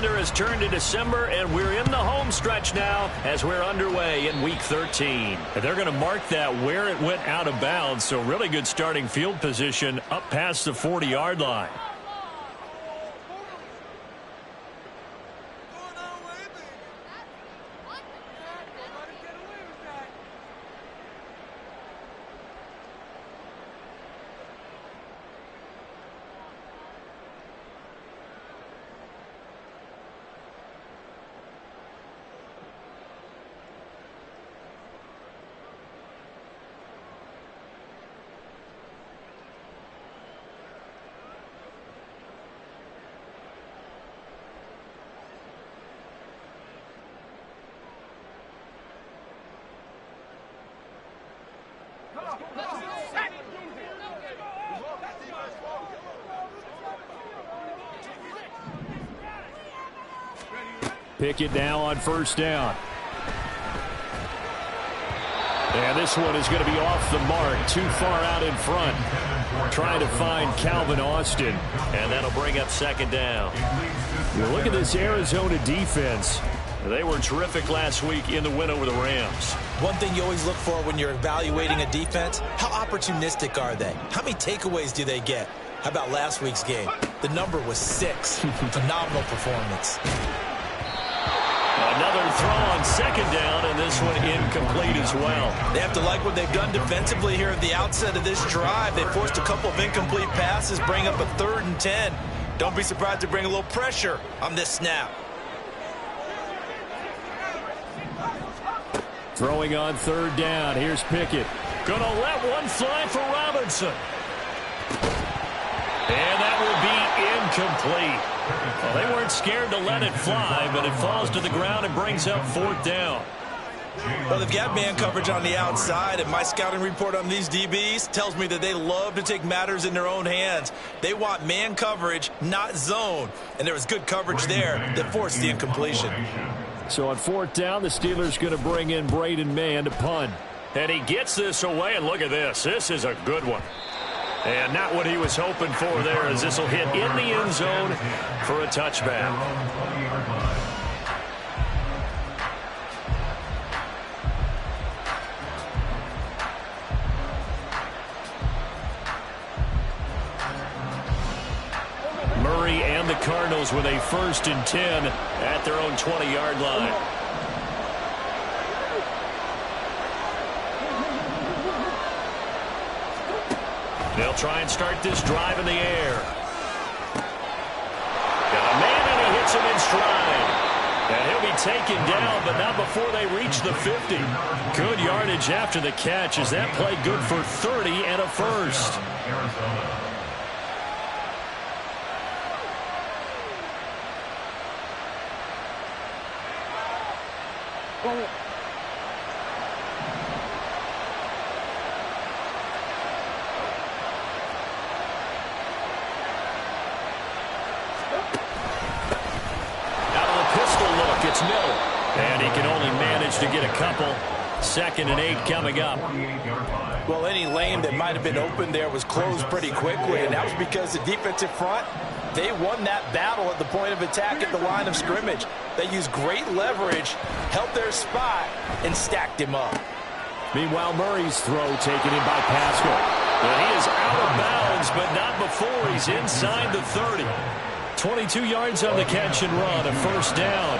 Has turned to December, and we're in the home stretch now as we're underway in Week 13. And they're going to mark that where it went out of bounds, so really good starting field position up past the 40-yard line. Pickett now on first down. And this one is going to be off the mark, too far out in front. Trying to find Calvin Austin. And that'll bring up second down. You look at this Arizona defense. They were terrific last week in the win over the Rams. One thing you always look for when you're evaluating a defense, how opportunistic are they? How many takeaways do they get? How about last week's game? The number was 6. Phenomenal performance. Another throw on second down, and this one incomplete as well. They have to like what they've done defensively here at the outset of this drive. They forced a couple of incomplete passes, bring up a 3rd and 10. Don't be surprised to bring a little pressure on this snap. Throwing on third down. Here's Pickett. Gonna let one fly for Robinson. And that will be incomplete. Well, they weren't scared to let it fly, but it falls to the ground and brings up 4th down. Well, they've got man coverage on the outside, and my scouting report on these DBs tells me that they love to take matters in their own hands. They want man coverage, not zone. And there was good coverage there that forced the incompletion. So on 4th down, the Steelers going to bring in Braden Mann to punt. And he gets this away, and look at this. This is a good one. And not what he was hoping for there, as this will hit in the end zone for a touchback. Murray and the Cardinals with a 1st and 10 at their own 20-yard line. They'll try and start this drive in the air. Got a man, and he hits him in stride. And he'll be taken down, but not before they reach the 50. Good yardage after the catch as that play good for 30 and a 1st. It's Miller, and he can only manage to get a couple. 2nd and 8 coming up. Well, any lane that might have been open there was closed pretty quickly, and that was because the defensive front, they won that battle at the point of attack at the line of scrimmage. They used great leverage, held their spot, and stacked him up. Meanwhile, Murray's throw taken in by Pascal. And he is out of bounds, but not before he's inside the 30. 22 yards on the catch and run, a 1st down.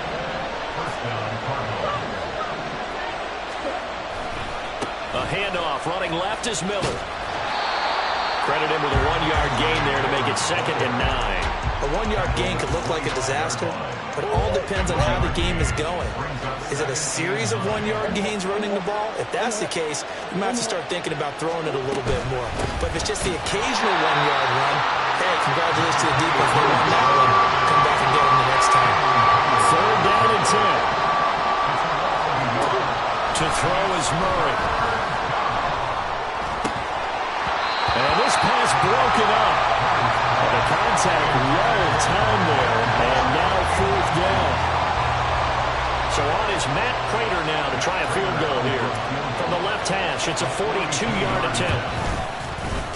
A handoff, running left is Miller. Credit him with a 1-yard gain there to make it 2nd and 9. A 1-yard gain could look like a disaster, but it all depends on how the game is going. Is it a series of 1-yard gains running the ball? If that's the case, you might have to start thinking about throwing it a little bit more. But if it's just the occasional 1-yard run, hey, congratulations to the defense. They won that one. Come back and get them the next time. 3rd down and 10. To throw is Murray. And this pass broken up. And the contact well timed there. And now 4th down. So on is Matt Prater now to try a field goal here. From the left hash, it's a 42-yard attempt.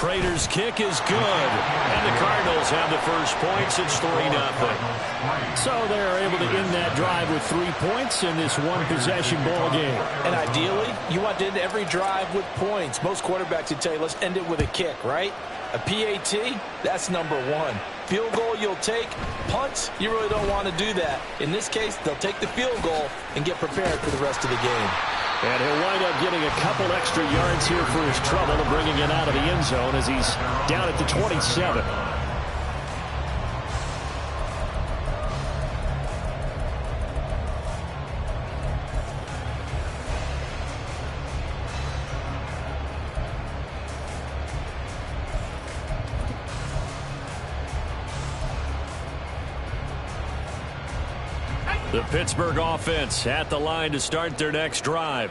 Prater's kick is good. And the Cardinals have the first points. It's 3-0. So they're able to end that drive with 3 points in this one-possession ball game. And ideally, you want to end every drive with points. Most quarterbacks would tell you, let's end it with a kick, right? A PAT, that's number one. Field goal you'll take. Punts, you really don't want to do that. In this case, they'll take the field goal and get prepared for the rest of the game. And he'll wind up getting a couple extra yards here for his trouble and bringing it out of the end zone as he's down at the 27. The Pittsburgh offense at the line to start their next drive.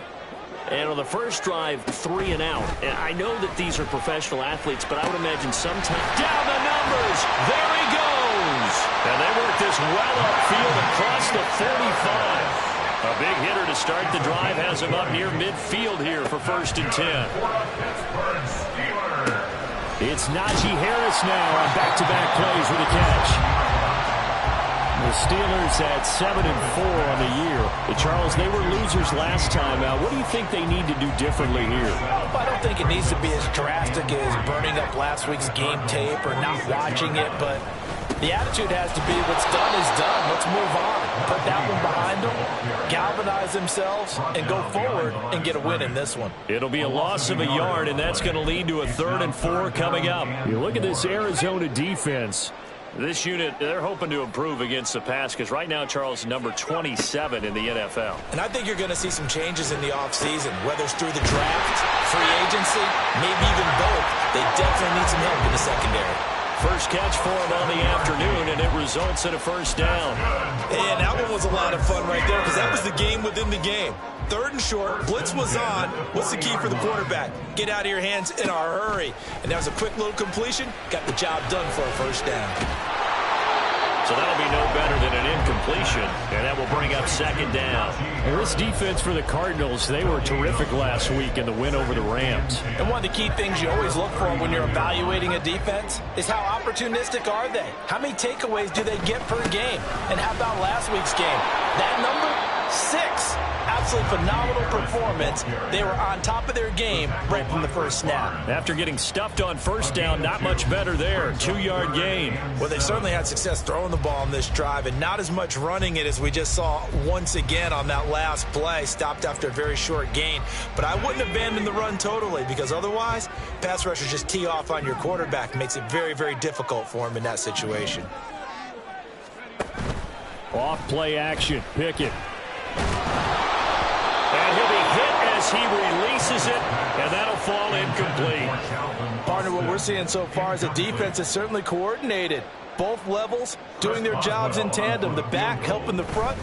And on the first drive, 3 and out. And I know that these are professional athletes, but I would imagine sometimes... Down the numbers! There he goes! And they work this well upfield across the 45. A big hitter to start the drive has him up near midfield here for 1st and 10. It's Najee Harris now on back-to-back plays with a catch. The Steelers at 7-4 on the year. Charles, they were losers last time out. What do you think they need to do differently here? I don't think it needs to be as drastic as burning up last week's game tape or not watching it, but the attitude has to be what's done is done. Let's move on. Put that one behind them, galvanize themselves, and go forward and get a win in this one. It'll be a loss of a yard, and that's going to lead to a 3rd and 4 coming up. You look at this Arizona defense. This unit, they're hoping to improve against the pass because right now, Charles, number 27 in the NFL. And I think you're going to see some changes in the offseason, whether it's through the draft, free agency, maybe even both. They definitely need some help in the secondary. First catch for him on the afternoon, and it results in a 1st down. And that one was a lot of fun right there because that was the game within the game. 3rd and short, blitz was on. What's the key for the quarterback? Get out of your hands in a hurry. And that was a quick little completion. Got the job done for a 1st down. So that'll be no better than an incompletion, and that will bring up 2nd down. And this defense for the Cardinals, they were terrific last week in the win over the Rams. And one of the key things you always look for when you're evaluating a defense is how opportunistic are they? How many takeaways do they get per game? And how about last week's game? That number, 6. Absolutely phenomenal performance. They were on top of their game right from the first snap. After getting stuffed on 1st down, not much better there. 2-yard gain. Well, they certainly had success throwing the ball on this drive and not as much running it as we just saw once again on that last play. Stopped after a very short gain. But I wouldn't abandon the run totally because otherwise, pass rushers just tee off on your quarterback. Makes it very, very difficult for him in that situation. Off play action. Pickett. And he'll be hit as he releases it, and that'll fall incomplete. Partner, what we're seeing so far is a defense that's certainly coordinated. Both levels doing their jobs in tandem. The back helping the front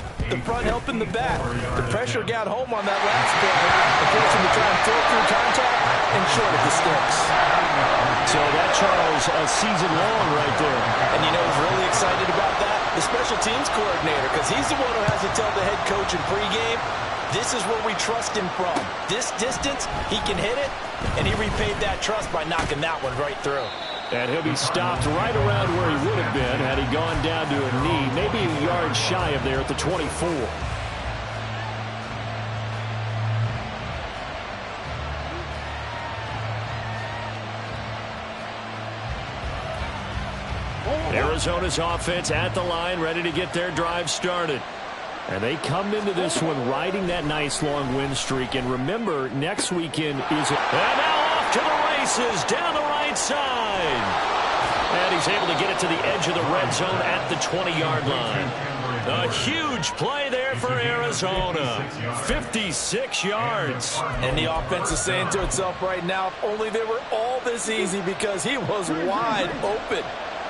helping the back. The pressure got home on that last play. The forcing to try and throw through contact and short of the sticks. So that, Charles, a season long right there. And you know who's really excited about that? The special teams coordinator, because he's the one who has to tell the head coach in pregame, this is where we trust him from. This distance, he can hit it, and he repaid that trust by knocking that one right through. And he'll be stopped right around where he would have been had he gone down to a knee, maybe a yard shy of there at the 24. Arizona's offense at the line, ready to get their drive started. And they come into this one riding that nice long win streak. And remember, next weekend is... And now off to the races down the right side. And he's able to get it to the edge of the red zone at the 20-yard line. A huge play there for Arizona. 56 yards. And the offense is saying to itself right now, if only they were all this easy, because he was wide open.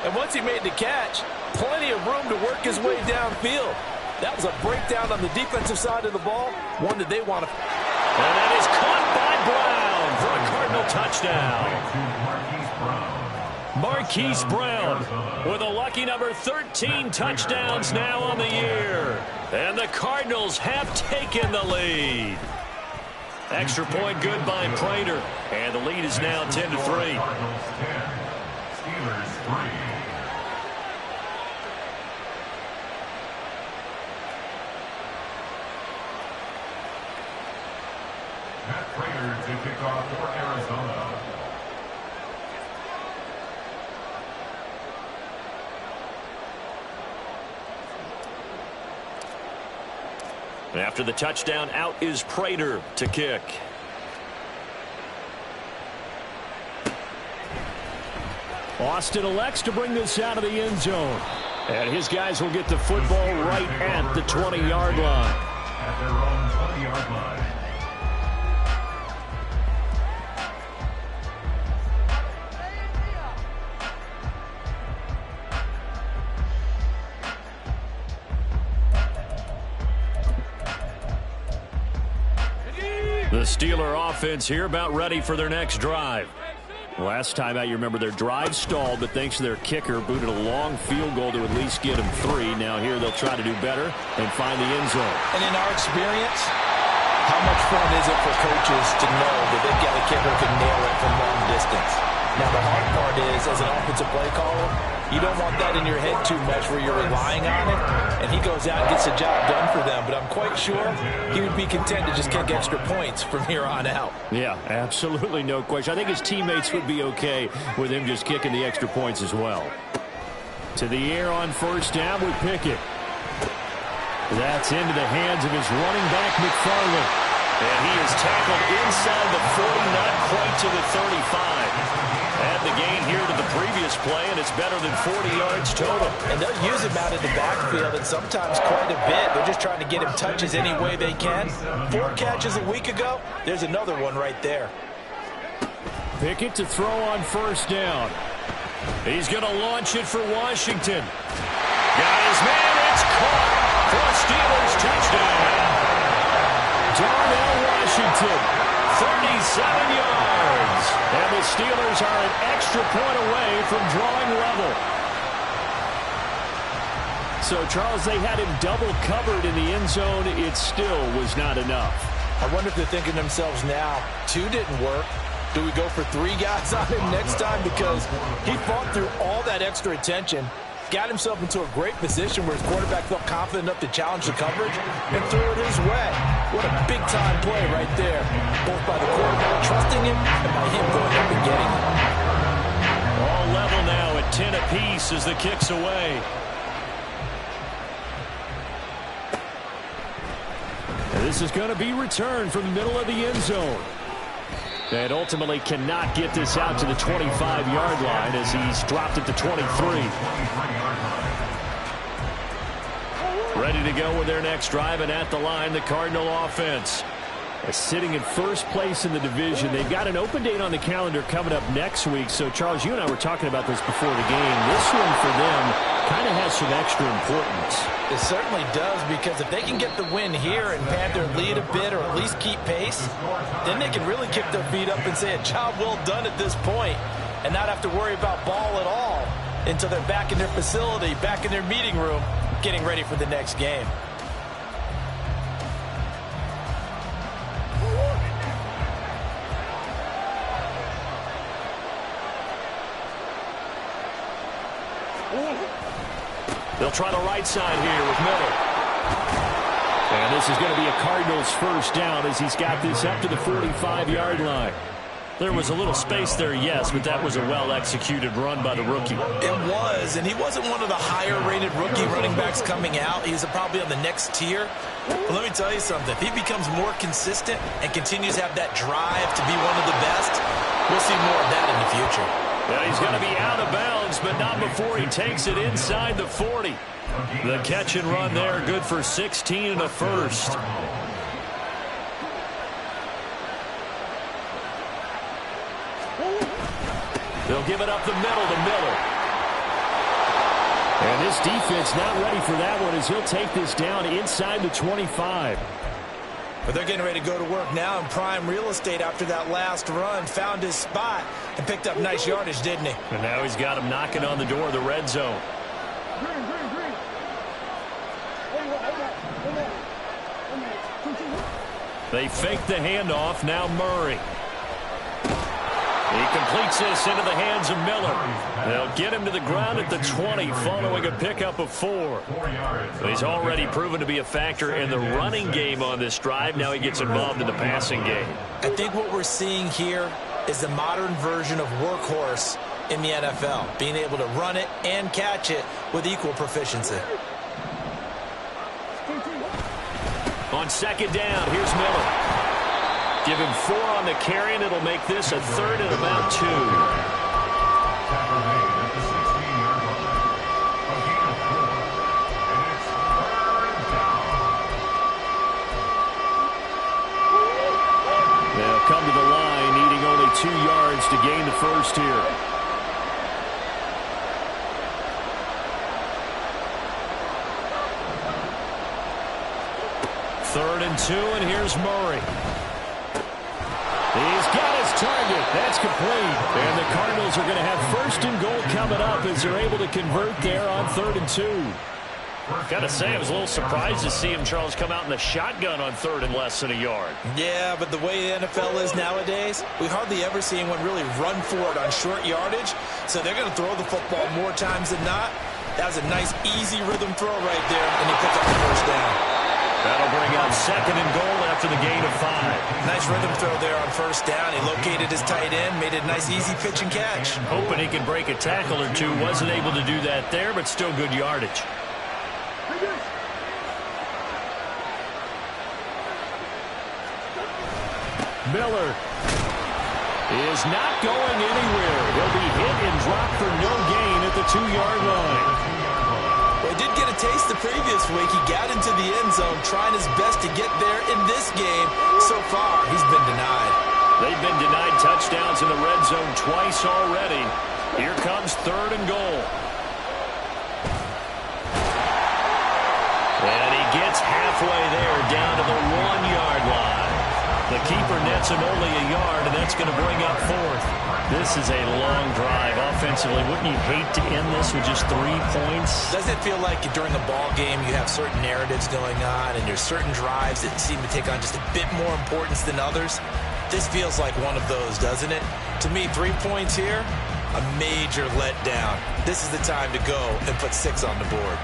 And once he made the catch, plenty of room to work his way downfield. That was a breakdown on the defensive side of the ball, one that they want to... And that is caught by Brown for a Cardinal touchdown. Marquise Brown with a lucky number 13 touchdowns now on the year. And the Cardinals have taken the lead. Extra point good by Prater. And the lead is now 10-3. Matt Prater to kick off for Arizona. After the touchdown, out is Prater to kick. Austin elects to bring this out of the end zone. And his guys will get the football right at the 20-yard line. At their own 20-yard line. The Steeler offense here about ready for their next drive. Last time out, you remember their drive stalled, but thanks to their kicker, booted a long field goal to at least get them 3. Now here they'll try to do better and find the end zone. And in our experience, how much fun is it for coaches to know that they've got a kicker who can nail it from long distance? Now the hard part is, as an offensive play caller, you don't want that in your head too much where you're relying on it, and he goes out and gets the job done for them. But I'm quite sure he would be content to just kick extra points from here on out. Yeah, absolutely no question. I think his teammates would be okay with him just kicking the extra points as well. To the air on first down with Pickett. That's into the hands of his running back, McFarland. And he is tackled inside the 40, not quite to the 35. And the gain here to the previous play, and it's better than 40 yards total. And they'll use him out in the backfield, and sometimes quite a bit. They're just trying to get him touches any way they can. 4 catches a week ago. There's another one right there. Pickett to throw on first down. He's going to launch it for Washington. Got his man. It's caught for a Steelers touchdown. Darnell Washington, 37 yards. And the Steelers are an extra point away from drawing level. So, Charles, they had him double covered in the end zone. It still was not enough. I wonder if they're thinking to themselves now, 2 didn't work. Do we go for 3 guys on him next time? Because he fought through all that extra attention, got himself into a great position where his quarterback felt confident enough to challenge the coverage and threw it his way. What a big-time play right there, both by the quarterback trusting him and by him going up and getting him. All level now at 10 apiece as the kick's away. And this is going to be returned from the middle of the end zone. And ultimately cannot get this out to the 25-yard line as he's dropped it to 23. Ready to go with their next drive, and at the line, the Cardinal offense. Sitting in first place in the division. They've got an open date on the calendar coming up next week. So, Charles, you and I were talking about this before the game. This one for them kind of has some extra importance. It certainly does, because if they can get the win here and pad their lead a bit or at least keep pace, then they can really kick their feet up and say a job well done at this point and not have to worry about ball at all until they're back in their facility, back in their meeting room, getting ready for the next game. They'll try the right side here with Miller. And this is going to be a Cardinals first down as he's got this up to the 45-yard line. There was a little space there, yes, but that was a well-executed run by the rookie. It was, and he wasn't one of the higher-rated rookie running backs coming out. He's probably on the next tier. But let me tell you something. If he becomes more consistent and continues to have that drive to be one of the best, we'll see more of that in the future. Yeah, he's going to be out of bounds, but not before he takes it inside the 40. The catch and run there, good for 16 and a first. They'll give it up the middle to Miller. And this defense not ready for that one as he'll take this down inside the 25. But they're getting ready to go to work now in prime real estate after that last run. Found his spot and picked up nice yardage, didn't he? And now he's got him knocking on the door of the red zone. They fake the handoff. Now Murray. He completes this into the hands of Miller. They'll get him to the ground at the 20 following a pickup of 4. He's already proven to be a factor in the running game on this drive. Now he gets involved in the passing game. I think what we're seeing here is the modern version of workhorse in the NFL, being able to run it and catch it with equal proficiency. On second down, here's Miller. Give him 4 on the carry, and it'll make this a 3rd and about 2. They'll come to the line, needing only 2 yards to gain the first here. Third and 2, and here's Murray. He's got his target. That's complete. And the Cardinals are going to have 1st and goal coming up as they're able to convert there on 3rd and 2. Got to say, I was a little surprised to see him, Charles, come out in the shotgun on 3rd and less than a yard. Yeah, but the way the NFL is nowadays, we hardly ever see anyone really run for it on short yardage. So they're going to throw the football more times than not. That was a nice, easy rhythm throw right there, and he picked up the 1st down. That'll bring up 2nd and goal after the gain of 5. Nice rhythm throw there on 1st down. He located his tight end, made it a nice, easy pitch and catch. Hoping he could break a tackle or two. Wasn't able to do that there, but still good yardage. Miller is not going anywhere. He'll be hit and dropped for no gain at the 2-yard line. Well, he did get a taste the previous week. He got into the end zone, trying his best to get there in this game. So far, he's been denied. They've been denied touchdowns in the red zone twice already. Here comes 3rd and goal. And he gets halfway there, down to the 1-yard line. The keeper nets him only a yard, and that's going to bring up 4th. This is a long drive offensively. Wouldn't you hate to end this with just 3 points? Doesn't it feel like during a ball game you have certain narratives going on and there's certain drives that seem to take on just a bit more importance than others? This feels like one of those, doesn't it? To me, 3 points here, a major letdown. This is the time to go and put 6 on the board.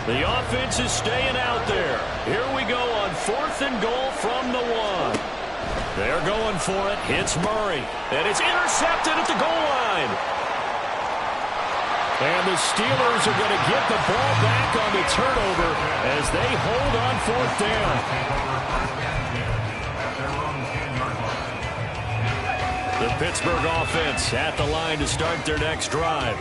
The offense is staying out there. Here we go on 4th and goal from the 1. They're going for it. Hits Murray. And it's intercepted at the goal line. And the Steelers are going to get the ball back on the turnover as they hold on 4th down. The Pittsburgh offense at the line to start their next drive.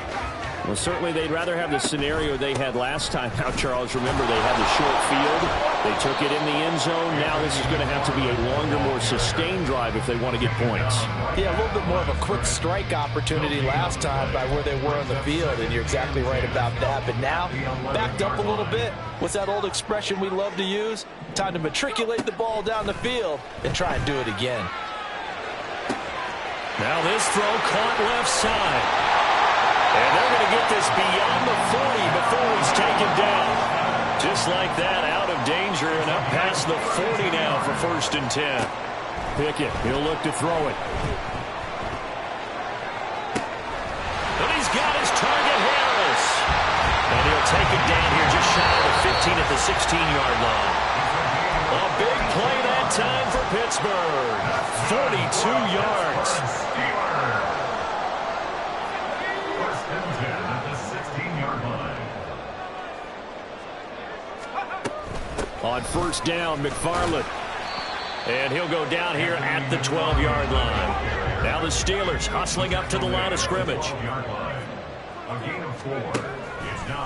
Well, certainly they'd rather have the scenario they had last time. Now, Charles, remember they had the short field. They took it in the end zone. Now this is going to have to be a longer, more sustained drive if they want to get points. Yeah, a little bit more of a quick strike opportunity last time by where they were on the field, and you're exactly right about that. But now, backed up a little bit. What's that old expression we love to use? Time to matriculate the ball down the field and try and do it again. Now this throw caught left side. And they're going to get this beyond the 40 before he's taken down. Just like that, out of danger and up past the 40 now for 1st and 10. Pickett, he'll look to throw it. And he's got his target, Harris. And he'll take it down here just shy of the 15 at the 16-yard line. A big play that time for Pittsburgh. 42 yards. On 1st down, McFarland. And he'll go down here at the 12-yard line. Now the Steelers hustling up to the line of scrimmage.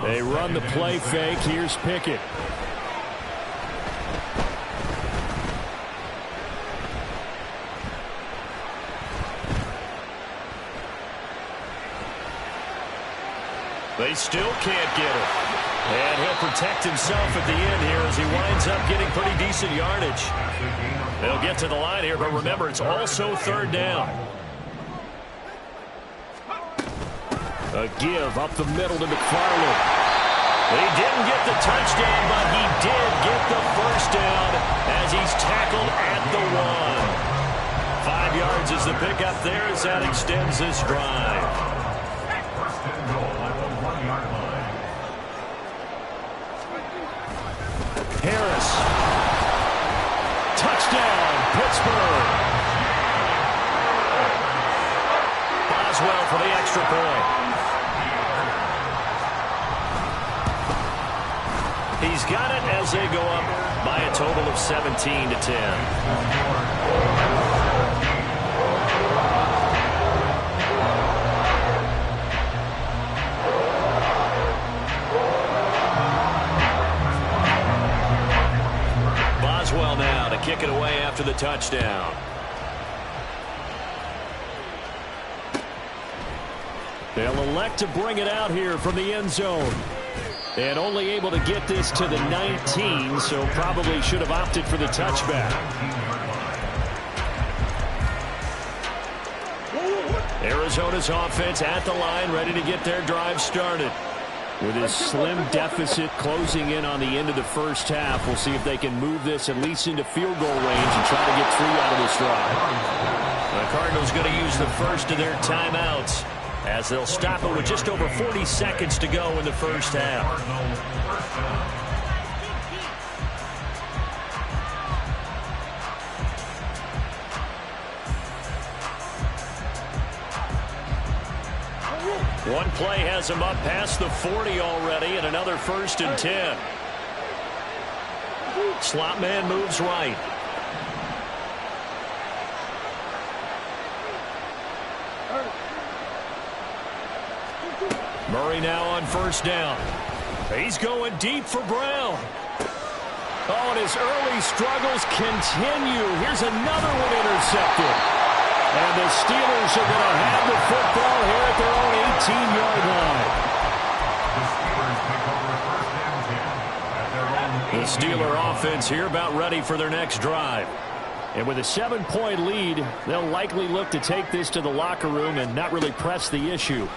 They run the play fake. Here's Pickett. They still can't get it. And he'll protect himself at the end here as he winds up getting pretty decent yardage. They'll get to the line here, but remember, it's also third down. A give up the middle to McFarland. He didn't get the touchdown, but he did get the first down as he's tackled at the 1. 5 yards is the pickup there as that extends this drive. First and goal at the 1-yard line. Harris. Touchdown, Pittsburgh. Boswell for the extra point. He's got it as they go up by a total of 17 to 10. Boswell now to kick it away after the touchdown. They'll elect to bring it out here from the end zone. And only able to get this to the 19, so probably should have opted for the touchback. Arizona's offense at the line, ready to get their drive started. With his slim deficit closing in on the end of the first half, we'll see if they can move this at least into field goal range and try to get 3 out of this drive. The Cardinals going to use the first of their timeouts, as they'll stop it with just over 40 seconds to go in the first half. One play has him up past the 40 already, and another 1st and 10. Slot man moves right. Murray now on first down. He's going deep for Brown. Oh, and his early struggles continue. Here's another one intercepted. And the Steelers are going to have the football here at their own 18-yard line. The Steeler offense here about ready for their next drive. And with a 7-point lead, they'll likely look to take this to the locker room and not really press the issue.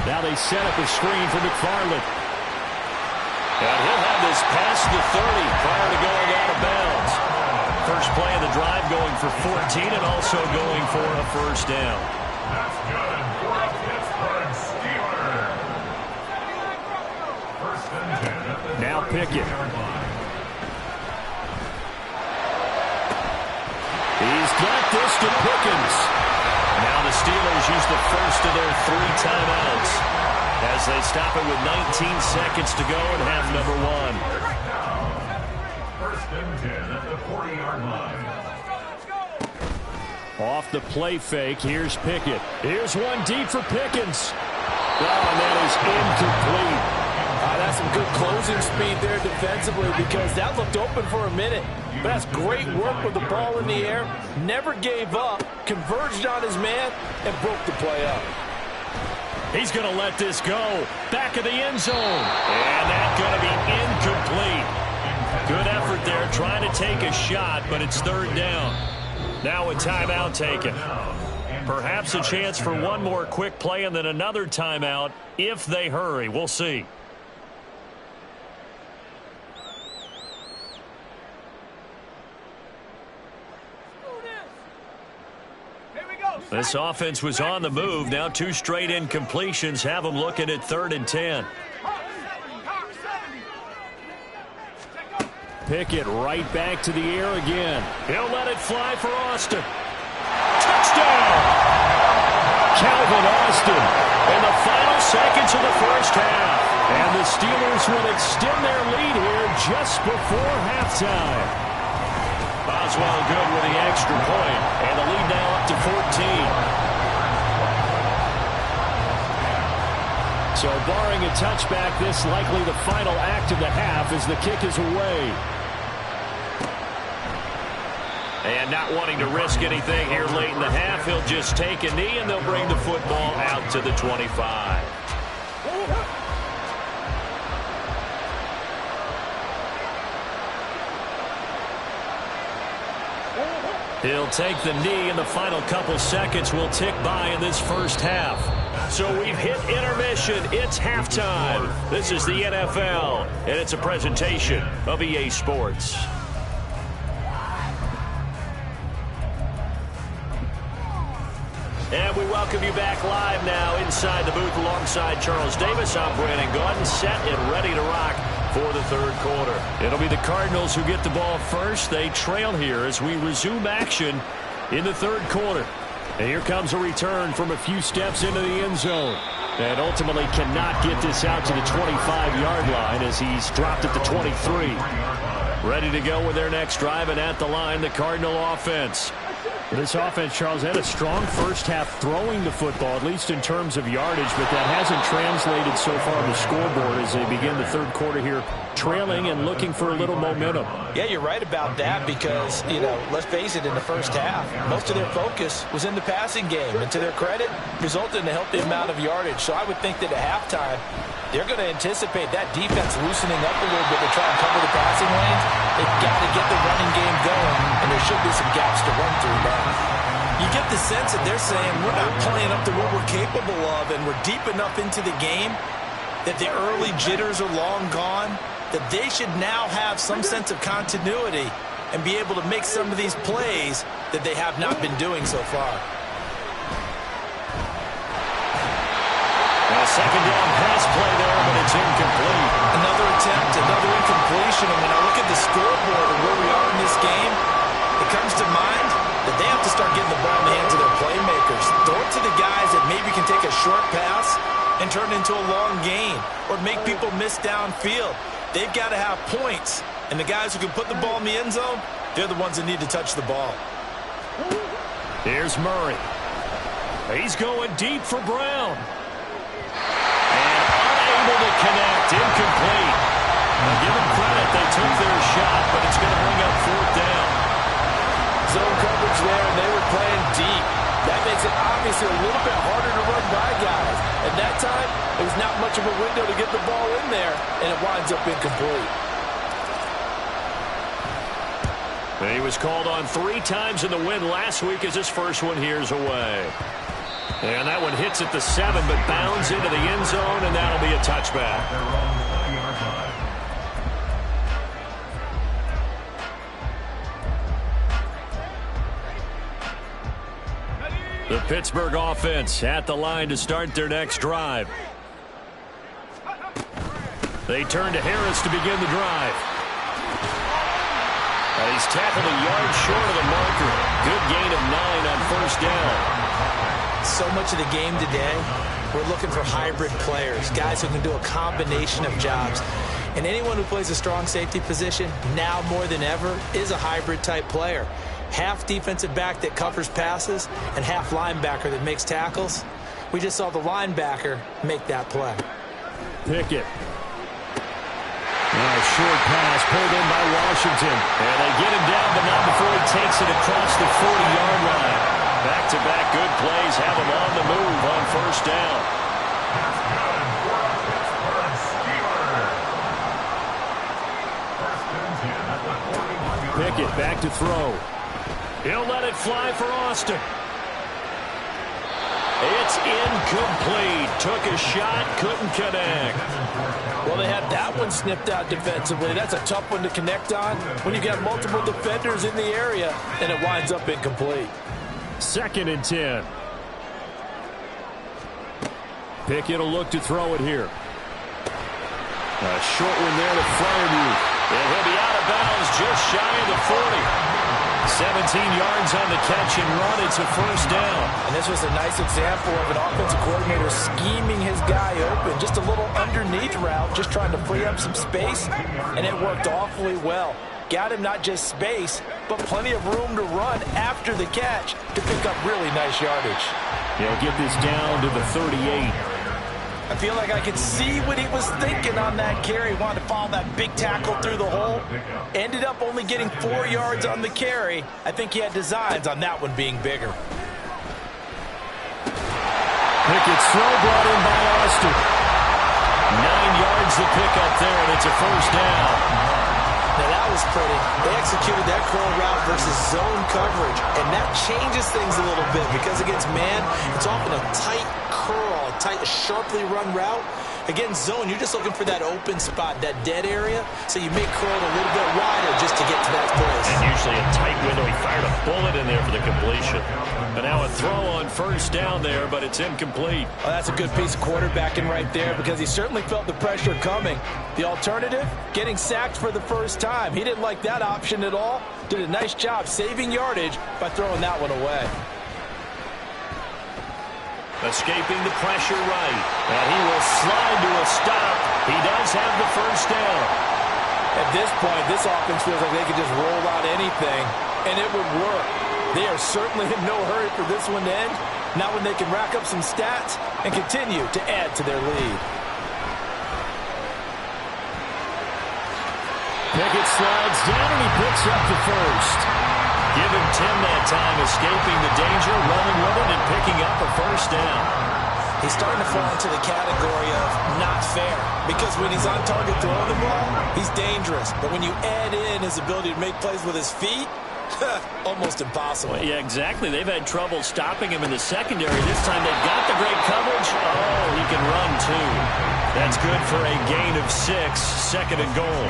Now they set up a screen for McFarland. And he'll have this past the 30 prior to going out of bounds. First play of the drive going for 14 and also going for a first down. That's good for a Pittsburgh Steeler. First and 10 at the now Pickett. He's got this to Pickens. Now the Steelers use the first of their 3 timeouts as they stop it with 19 seconds to go in half number 1. First and 10 at the 40-yard line. Off the play fake, here's Pickett. Here's one deep for Pickens. Oh, and that is incomplete. That's some good closing speed there defensively, because that looked open for a minute. But that's great work with the ball in the air. Never gave up, converged on his man, and broke the play up. He's going to let this go. Back of the end zone. And that's going to be incomplete. Good effort there, trying to take a shot, but it's third down. Now a timeout taken. Perhaps a chance for one more quick play and then another timeout if they hurry. We'll see. This offense was on the move. Now 2 straight incompletions have them looking at 3rd and 10. Pickett right back to the air again. He'll let it fly for Austin. Touchdown! Calvin Austin in the final seconds of the first half. And the Steelers will extend their lead here just before halftime. Boswell good with the extra point, and the lead now up to 14. So barring a touchback, this likely the final act of the half as the kick is away. And not wanting to risk anything here late in the half, he'll just take a knee, and they'll bring the football out to the 25. He'll take the knee, and the final couple seconds will tick by in this first half. So we've hit intermission. It's halftime. This is the NFL, and it's a presentation of EA Sports. And we welcome you back live now inside the booth alongside Charles Davis. I'm Brandon Gaudin, set and ready to rock for the third quarter. It'll be the Cardinals who get the ball first. They trail here as we resume action in the third quarter. And here comes a return from a few steps into the end zone. And ultimately cannot get this out to the 25-yard line as he's dropped at the 23. Ready to go with their next drive, and at the line, the Cardinal offense. This offense, Charles, had a strong first half throwing the football, at least in terms of yardage, but that hasn't translated so far on the scoreboard as they begin the third quarter here, trailing and looking for a little momentum. Yeah, you're right about that because, let's face it, in the first half, most of their focus was in the passing game, and to their credit, resulted in a healthy amount of yardage. So I would think that at halftime, they're going to anticipate that defense loosening up a little bit to try and cover the passing lanes. They've got to get the running game going, and there should be some gaps to run through now. You get the sense that they're saying we're not playing up to what we're capable of, and we're deep enough into the game that the early jitters are long gone, that they should now have some sense of continuity and be able to make some of these plays that they have not been doing so far. A second down pass play there, but it's incomplete. Another attempt, another incompletion. And when I look at the scoreboard and where we are in this game, it comes to mind that they have to start getting the ball in the hands of their playmakers. Throw it to the guys that maybe can take a short pass and turn it into a long gain or make people miss downfield. They've got to have points. And the guys who can put the ball in the end zone, they're the ones that need to touch the ball. Here's Murray. He's going deep for Brown. Able to connect, incomplete. Now give them credit, they took their shot, but it's going to bring up fourth down. Zone coverage there, and they were playing deep. That makes it obviously a little bit harder to run by guys. At that time, it was not much of a window to get the ball in there, and it winds up incomplete. He was called on 3 times in the win last week as his first one here's away. And that one hits at the 7, but bounds into the end zone, and that'll be a touchback. The Pittsburgh offense at the line to start their next drive. They turn to Harris to begin the drive. He's tackled a yard short of the marker. Good gain of 9 on first down. So much of the game today, we're looking for hybrid players, guys who can do a combination of jobs. And anyone who plays a strong safety position, now more than ever, is a hybrid type player. Half defensive back that covers passes and half linebacker that makes tackles. We just saw the linebacker make that play. Pickett. Now a short pass pulled in by Washington. And they get him down, but not before he takes it across the 40-yard line. Back-to-back good plays have him on the move on first down. Pickett back to throw. He'll let it fly for Austin. It's incomplete. Took a shot, couldn't connect. Well, they had that one snipped out defensively. That's a tough one to connect on when you got multiple defenders in the area, and it winds up incomplete. 2nd and 10. Pickett will look to throw it here. A short one there to Fairview. And he'll be out of bounds just shy of the 40. 17 yards on the catch and run. It's a first down. And this was a nice example of an offensive coordinator scheming his guy open. Just a little underneath route, just trying to free up some space, and it worked awfully well. Got him not just space, but plenty of room to run after the catch to pick up really nice yardage. He'll get this down to the 38. I feel like I could see what he was thinking on that carry. Wanted to follow that big tackle through the hole. Ended up only getting 4 yards on the carry. I think he had designs on that one being bigger. Pickett's throw brought in by Austin. 9 yards to pick up there, and it's a first down. Now that was was pretty. They executed that curl route versus zone coverage, and that changes things a little bit because against man, it's often a tight curl, a sharply run route. Against zone, you're just looking for that open spot, that dead area, so you may curl it a little bit wider just to get to that place. And usually a tight window. He fired a bullet in there for the completion. And now a throw on first down there, but it's incomplete. Oh, that's a good piece of quarterbacking right there because he certainly felt the pressure coming. The alternative, getting sacked for the first time. He didn't like that option at all. Did a nice job saving yardage by throwing that one away. Escaping the pressure right. And he will slide to a stop. He does have the first down. At this point, this offense feels like they could just roll out anything, and it would work. They are certainly in no hurry for this one to end. Not when they can rack up some stats and continue to add to their lead. Pickett slides down, and he picks up the first. Give him 10 that time, escaping the danger, running with it, and picking up a first down. He's starting to fall into the category of not fair because when he's on target throwing the ball, he's dangerous. But when you add in his ability to make plays with his feet, almost impossible. Well, yeah, exactly. They've had trouble stopping him in the secondary. This time they've got the great coverage. Oh, he can run, too. That's good for a gain of 6, second and goal.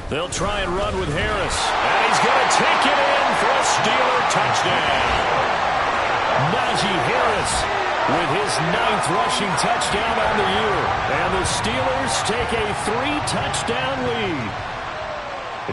They'll try and run with Harris. And he's going to take it in for a Steeler touchdown. Najee Harris with his 9th rushing touchdown on the year. And the Steelers take a 3-touchdown lead.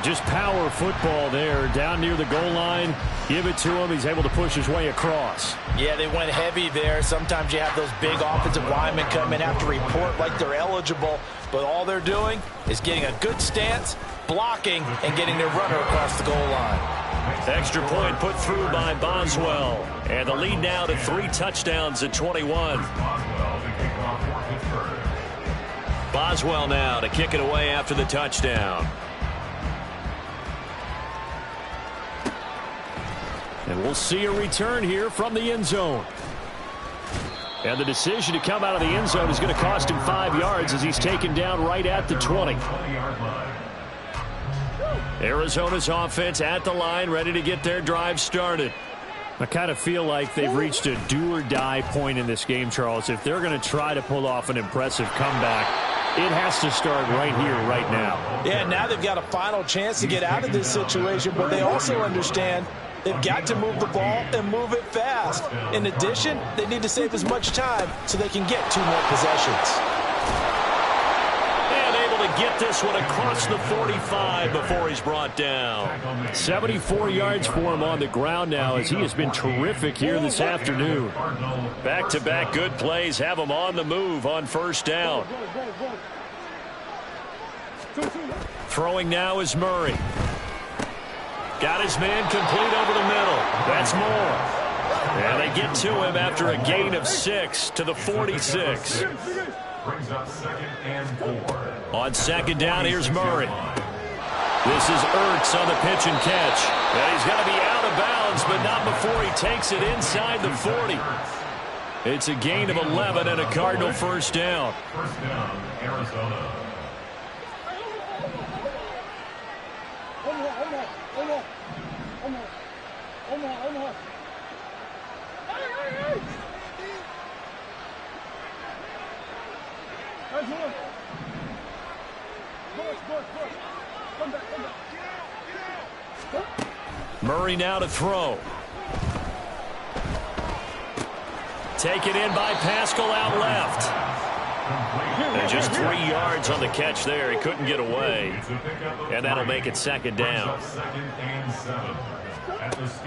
Just power football there, down near the goal line. Give it to him. He's able to push his way across. Yeah, they went heavy there. Sometimes you have those big offensive linemen come in, have to report like they're eligible. But all they're doing is getting a good stance, blocking, and getting their runner across the goal line. Extra point put through by Boswell. And the lead now to 3 touchdowns at 21. Boswell now to kick it away after the touchdown. And we'll see a return here from the end zone. And the decision to come out of the end zone is going to cost him 5 yards as he's taken down right at the 20. Arizona's offense at the line, ready to get their drive started. I kind of feel like they've reached a do-or-die point in this game, Charles. If they're going to try to pull off an impressive comeback, it has to start right here, right now. Yeah, now they've got a final chance to get out of this situation, but they also understand they've got to move the ball and move it fast. In addition, they need to save as much time so they can get 2 more possessions. And able to get this one across the 45 before he's brought down. 74 yards for him on the ground now as he has been terrific here this afternoon. Back-to-back good plays have him on the move on first down. Throwing now is Murray. Got his man complete over the middle. That's Moore. And they get to him after a gain of 6 to the 46. Brings up 2nd and 4. On second down, here's Murray. This is Ertz on the pitch and catch. And he's going to be out of bounds, but not before he takes it inside the 40. It's a gain of 11 and a Cardinal first down. First down, Arizona. Murray now to throw. Taken in by Pascal out left. And just 3 yards on the catch there. He couldn't get away. And that'll make it second down.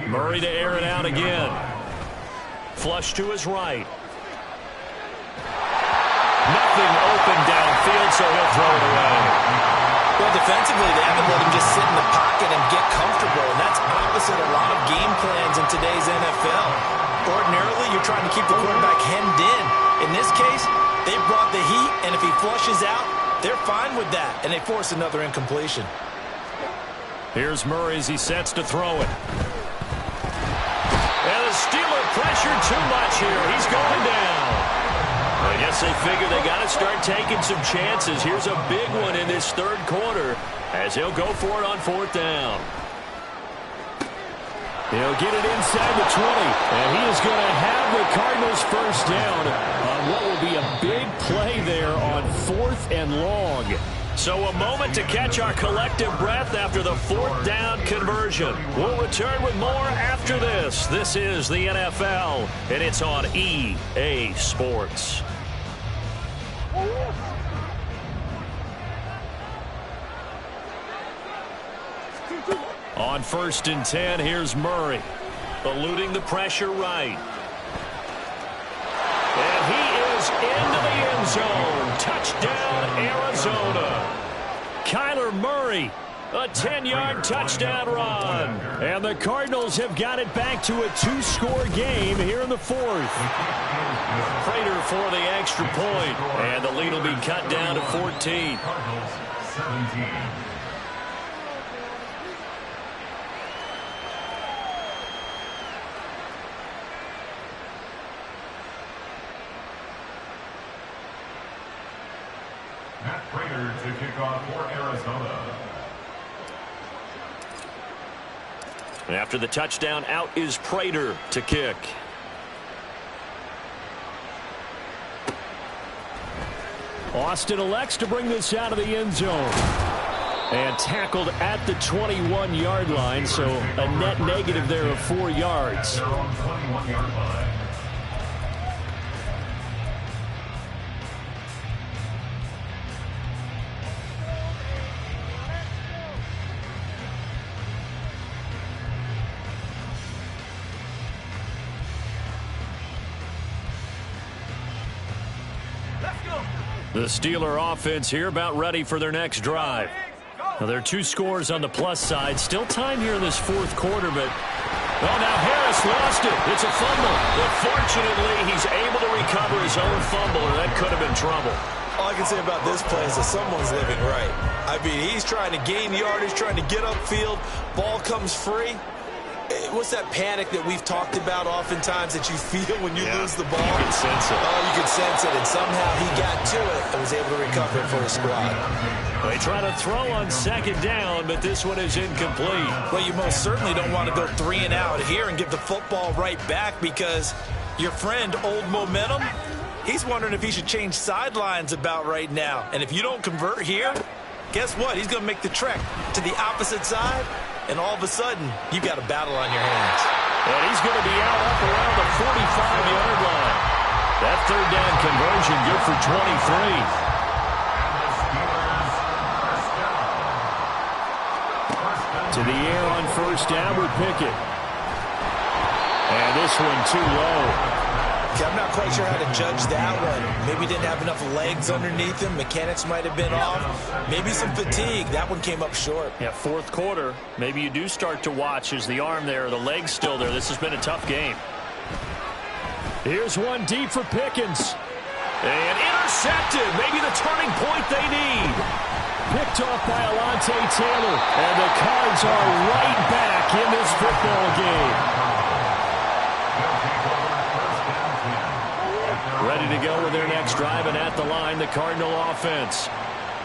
Murray to air it out again. Flush to his right. Nothing open downfield, so he'll throw it away. Well, defensively, they haven't let him just sit in the pocket and get comfortable, and that's opposite a lot of game plans in today's NFL. Ordinarily, you're trying to keep the quarterback hemmed in. In this case, they brought the heat, and if he flushes out, they're fine with that, and they force another incompletion. Here's Murray as he sets to throw it. And the Steeler pressure too much here. He's guess they figure they got to start taking some chances. Here's a big one in this third quarter as he'll go for it on fourth down. He'll get it inside the 20, and he is going to have the Cardinals first down on what will be a big play there on 4th and long. So a moment to catch our collective breath after the 4th down conversion. We'll return with more after this. This is the NFL, and it's on EA Sports. On 1st and 10, here's Murray, eluding the pressure right. And he is into the end zone. Touchdown, Arizona. Kyler Murray, a 10-yard touchdown run. And the Cardinals have got it back to a 2-score game here in the 4th. Prater for the extra point, and the lead will be cut down to 14. Cardinals 17. Prater to kick off for Arizona. After the touchdown, out is Prater to kick. Austin elects to bring this out of the end zone. And tackled at the 21-yard line, so a net negative there of 4 yards. They're on 21-yard line. The Steeler offense here about ready for their next drive. Now, there are 2 scores on the plus side. Still time here in this 4th quarter, but now Harris lost it. It's a fumble. But fortunately, he's able to recover his own fumble, or that could have been trouble. All I can say about this play is that someone's living right. I mean, he's trying to gain yardage, trying to get upfield. Ball comes free. What's that panic that we've talked about oftentimes that you feel when you lose the ball? You can sense it. Oh, you can sense it, and somehow he got to it and was able to recover it for his squad. They try to throw on 2nd down, but this one is incomplete. Well, you most certainly don't want to go 3 and out here and give the football right back because your friend, Old Momentum, he's wondering if he should change sidelines about right now. And if you don't convert here, guess what? He's going to make the trek to the opposite side. And all of a sudden, you've got a battle on your hands. And he's going to be out up around the 45-yard line. That 3rd down conversion good for 23. To the air on 1st down with Pickett. And this one too low. I'm not quite sure how to judge that one. Maybe didn't have enough legs underneath him. Mechanics might have been off. Maybe some fatigue. That one came up short. Yeah, 4th quarter. Maybe you do start to watch as the arm there, the leg's still there. This has been a tough game. Here's one deep for Pickens. And intercepted. Maybe the turning point they need. Picked off by Alontae Taylor. And the Cards are right back in this football game. Ready to go with their next drive, and at the line, the Cardinal offense.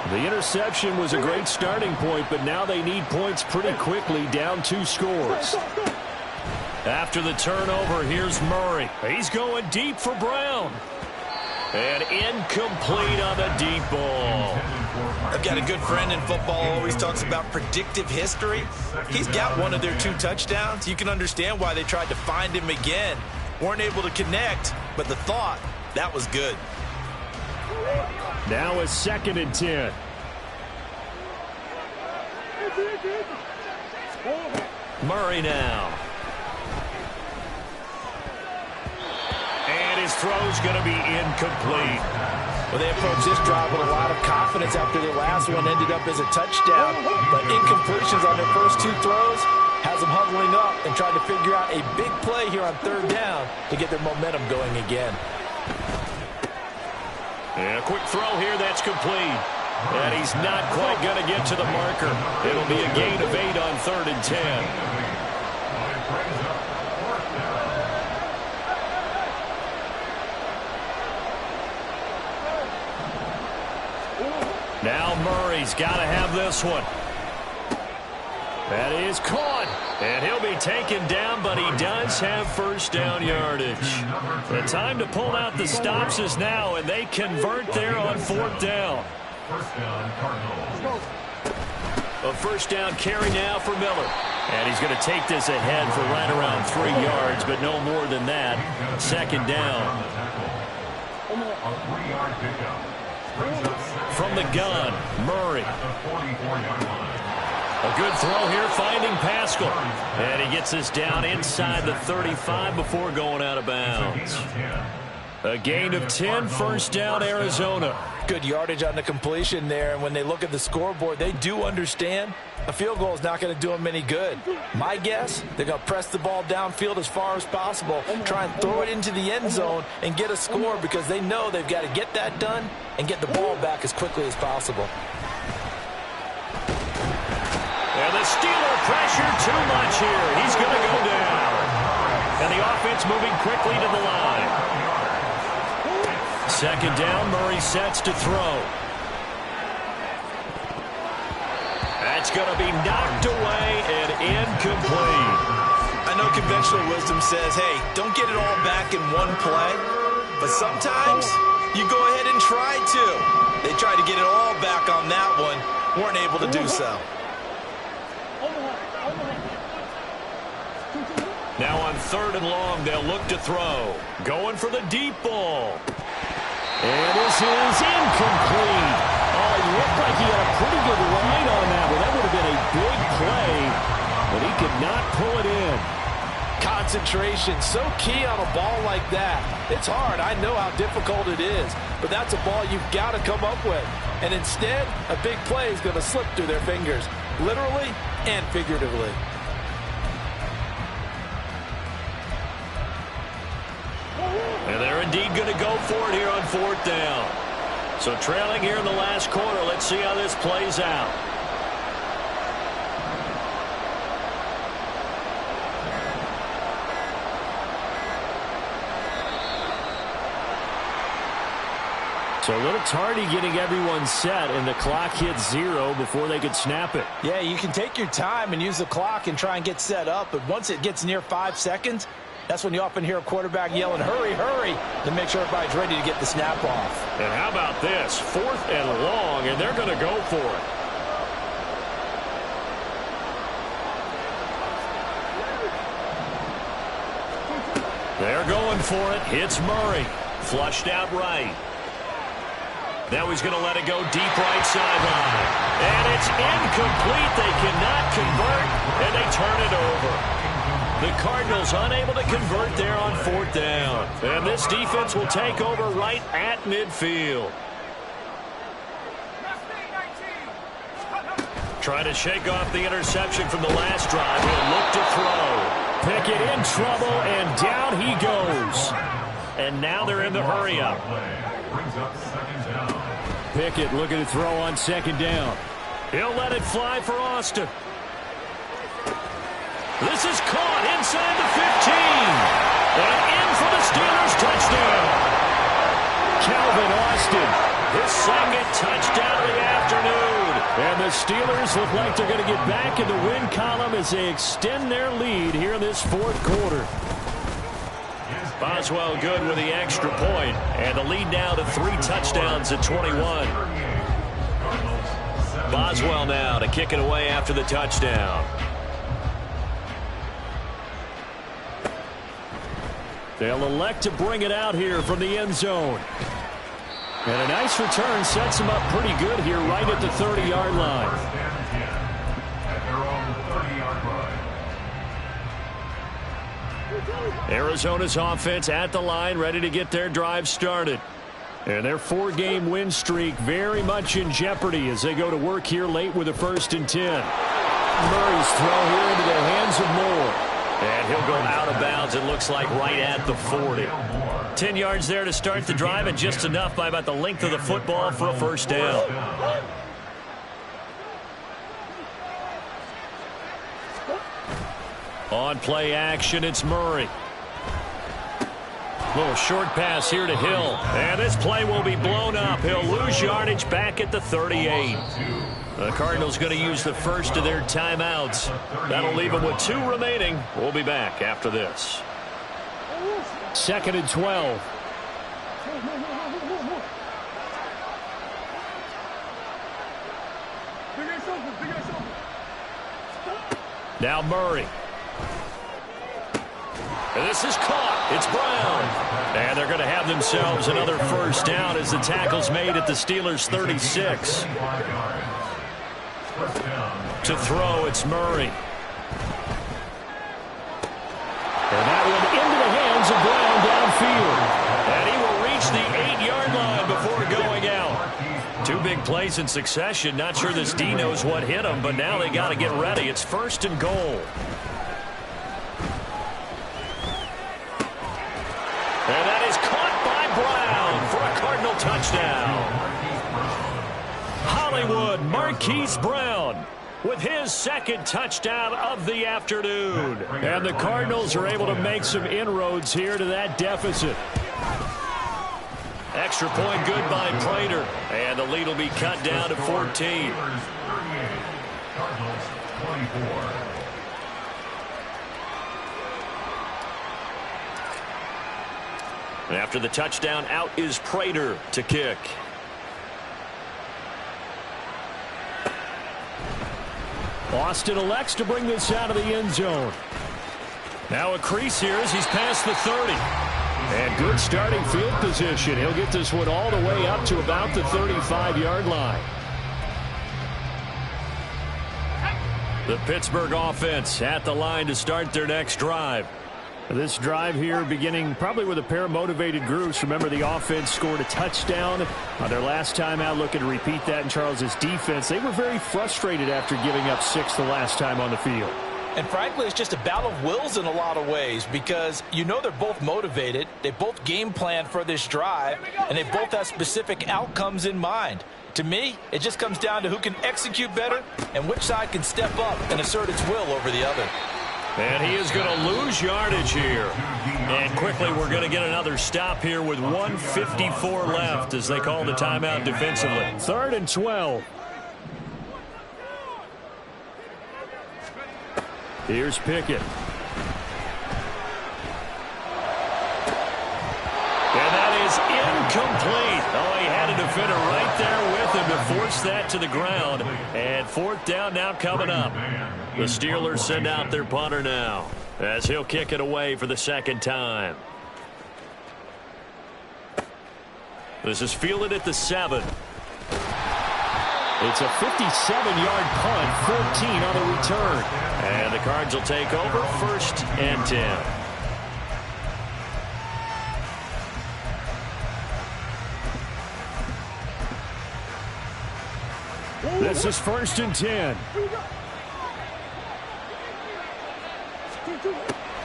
The interception was a great starting point, but now they need points pretty quickly, down 2 scores. After the turnover, here's Murray. He's going deep for Brown. And incomplete on the deep ball. I've got a good friend in football who always talks about predictive history. He's got one of their 2 touchdowns. You can understand why they tried to find him again. Weren't able to connect, but the thought, that was good. Now a 2nd and 10. Murray now. And his throw's going to be incomplete. Well, they approached this drive with a lot of confidence after their last one ended up as a touchdown. But incompletions on their first 2 throws has them huddling up and trying to figure out a big play here on 3rd down to get their momentum going again. And a quick throw here, that's complete. And he's not quite going to get to the marker. It'll be a gain of 8 on 3rd and 10. Now Murray's got to have this one. That is caught. And he'll be taken down, but he does have first down yardage. The time to pull out the stops is now, and they convert there on fourth down. First down, Cardinals. A first down carry now for Miller. And he's going to take this ahead for right around 3 yards, but no more than that. Second down. A 3-yard pickup. From the gun, Murray. At the 44-yard line. A good throw here, finding Pascal. And he gets this down inside the 35 before going out of bounds. A gain of 10, first down, Arizona. Good yardage on the completion there, and when they look at the scoreboard, they do understand a field goal is not going to do them any good. My guess, they're going to press the ball downfield as far as possible, try and throw it into the end zone and get a score because they know they've got to get that done and get the ball back as quickly as possible. And the Steeler pressure too much here. He's going to go down. And the offense moving quickly to the line. Second down, Murray sets to throw. That's going to be knocked away and incomplete. I know conventional wisdom says, hey, don't get it all back in one play. But sometimes you go ahead and try to. They tried to get it all back on that one. Weren't able to do so. Now on third and long, they'll look to throw. Going for the deep ball. And this is incomplete. Oh, it looked like he had a pretty good line on that one. That would have been a big play, but he could not pull it in. Concentration, so key on a ball like that. It's hard. I know how difficult it is, but that's a ball you've got to come up with. And instead, a big play is going to slip through their fingers, literally and figuratively. And they're indeed going to go for it here on fourth down. So trailing here in the last quarter, let's see how this plays out. So a little tardy getting everyone set, and the clock hits 0 before they could snap it. Yeah, you can take your time and use the clock and try and get set up, but once it gets near 5 seconds, that's when you often hear a quarterback yelling, hurry, hurry, to make sure everybody's ready to get the snap off. And how about this? 4th and long, and they're going to go for it. They're going for it. Hits Murray. Flushed out right. Now he's going to let it go deep right sideline. And it's incomplete. They cannot convert, and they turn it over. The Cardinals unable to convert there on fourth down. And this defense will take over right at midfield. Trying to shake off the interception from the last drive. He'll look to throw. Pickett in trouble, and down he goes. And now they're in the hurry-up. Pickett looking to throw on second down. He'll let it fly for Austin. This is caught inside the 15. And in for the Steelers touchdown. Calvin Austin, his second touchdown of the afternoon. And the Steelers look like they're going to get back in the win column as they extend their lead here in this fourth quarter. Boswell good with the extra point. And the lead now to 3 touchdowns at 21. Boswell now to kick it away after the touchdown. They'll elect to bring it out here from the end zone. And a nice return sets them up pretty good here right at the 30-yard line. Arizona's offense at the line, ready to get their drive started. And their 4-game win streak very much in jeopardy as they go to work here late with a 1st and 10. Murray's throw here into the hands of Moore. And he'll go out of bounds, it looks like, right at the 40. 10 yards there to start the drive, and just enough by about the length of the football for a first down. On play action, it's Murray. Little short pass here to Hill. And this play will be blown up. He'll lose yardage back at the 38. The Cardinals going to use the first of their timeouts. That'll leave them with 2 remaining. We'll be back after this. 2nd and 12. Now Murray. And this is caught. It's Brown. And they're going to have themselves another first down as the tackle's made at the Steelers' 36. To throw, it's Murray. And that one into the hands of Brown downfield. And he will reach the 8-yard line before going out. 2 big plays in succession. Not sure this D knows what hit him, but now they got to get ready. It's 1st and goal. And that is caught by Brown for a Cardinal touchdown. Hollywood Marquise Brown with his 2nd touchdown of the afternoon. And the Cardinals are able to make some inroads here to that deficit. Extra point good by Prater. And the lead will be cut down to 14. Cardinals 24. And after the touchdown, out is Prater to kick. Austin elects to bring this out of the end zone. Now a crease here as he's past the 30. And good starting field position. He'll get this one all the way up to about the 35-yard line. The Pittsburgh offense at the line to start their next drive. This drive here beginning probably with a pair of motivated groups. Remember, the offense scored a touchdown on their last time out, looking to repeat that in Charles's defense. They were very frustrated after giving up 6 the last time on the field. And frankly, it's just a battle of wills in a lot of ways because you know they're both motivated. They both game plan for this drive, and they both have specific outcomes in mind. To me, it just comes down to who can execute better and which side can step up and assert its will over the other. And he is going to lose yardage here. And quickly we're going to get another stop here with 1:54 left as they call the timeout defensively. 3rd and 12. Here's Pickett. And that is incomplete. Oh, he had a defender right there with him to force that to the ground. And 4th down now coming up. The Steelers send out their punter now as he'll kick it away for the 2nd time. This is fielded at the 7. It's a 57-yard punt, 14 on the return. And the Cards will take over 1st and 10. This is 1st and 10.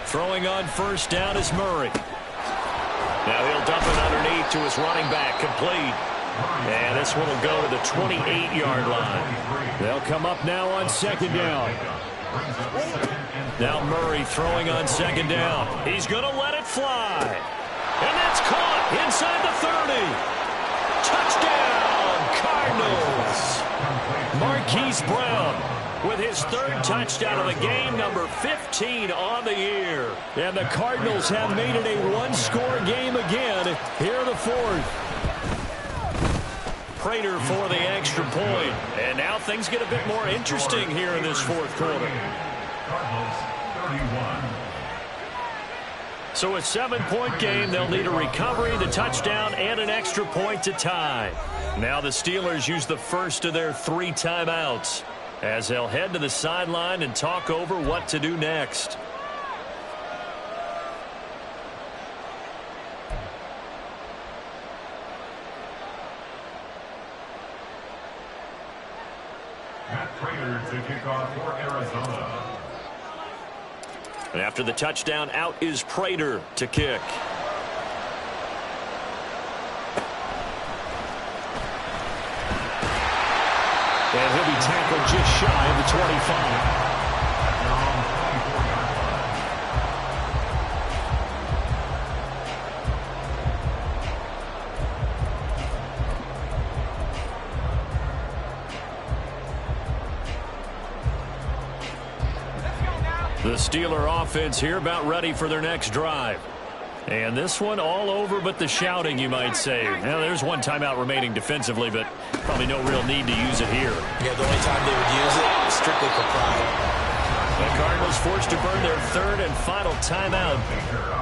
Throwing on 1st down is Murray. Now he'll dump it underneath to his running back, complete. And this one will go to the 28-yard line. They'll come up now on 2nd down. Now Murray throwing on 2nd down. He's going to let it fly. And that's caught inside the 30. Touchdown, Cardinals. Marquise Brown with his 3rd touchdown of the game, number 15 on the year. And the Cardinals have made it a 1-score game again. Here are the 4th. Prater for the extra point. And now things get a bit more interesting here in this 4th quarter. Cardinals 31. So a 7-point game. They'll need a recovery, the touchdown, and an extra point to tie. Now the Steelers use the first of their 3 timeouts as they'll head to the sideline and talk over what to do next. Prater to kick off for Arizona. And after the touchdown, out is Prater to kick. And he'll be tackled just shy of the 25. The Steeler offense here about ready for their next drive. And this one all over but the shouting, you might say. Now, there's one timeout remaining defensively, but probably no real need to use it here. Yeah, the only time they would use it is strictly for pride. The Cardinals forced to burn their third and final timeout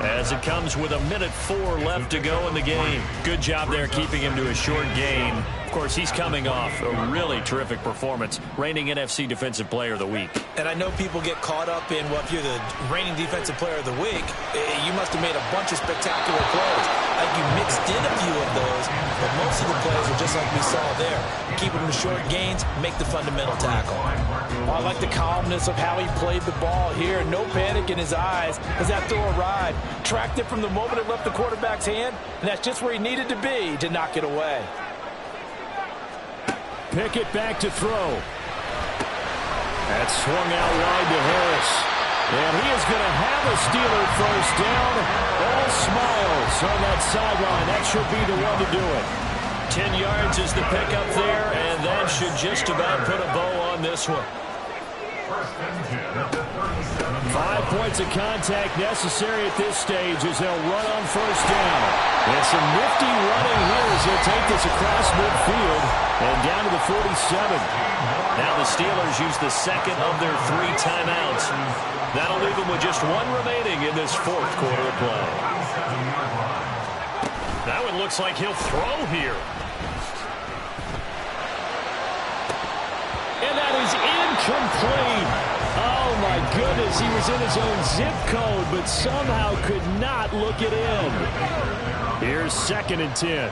as it comes with 1:04 left to go in the game. Good job there keeping him to a short gain. Of course, he's coming off a really terrific performance, reigning NFC Defensive Player of the Week. And I know people get caught up in, well, if you're the reigning Defensive Player of the Week, you must have made a bunch of spectacular plays. Like you mixed in a few of those, but most of the plays are just like we saw there. Keep them to short gains, make the fundamental tackle. I like the calmness of how he played the ball here. No panic in his eyes as that throw arrived. Tracked it from the moment it left the quarterback's hand, and that's just where he needed to be to knock it away. Pickett back to throw. That swung out wide to Harris. And he is going to have a Steeler first down. All smiles on that sideline. That should be the one to do it. 10 yards is the pickup there, and that should just about put a bow on this one. 5 points of contact necessary at this stage as they'll run on first down. And some nifty running here as they'll take this across midfield and down to the 47. Now the Steelers use the second of their 3 timeouts. That'll leave them with just one remaining in this fourth quarter of play. That one looks like he'll throw here. And that is incomplete. Oh, my goodness. He was in his own zip code, but somehow could not look it in. Here's 2nd and 10.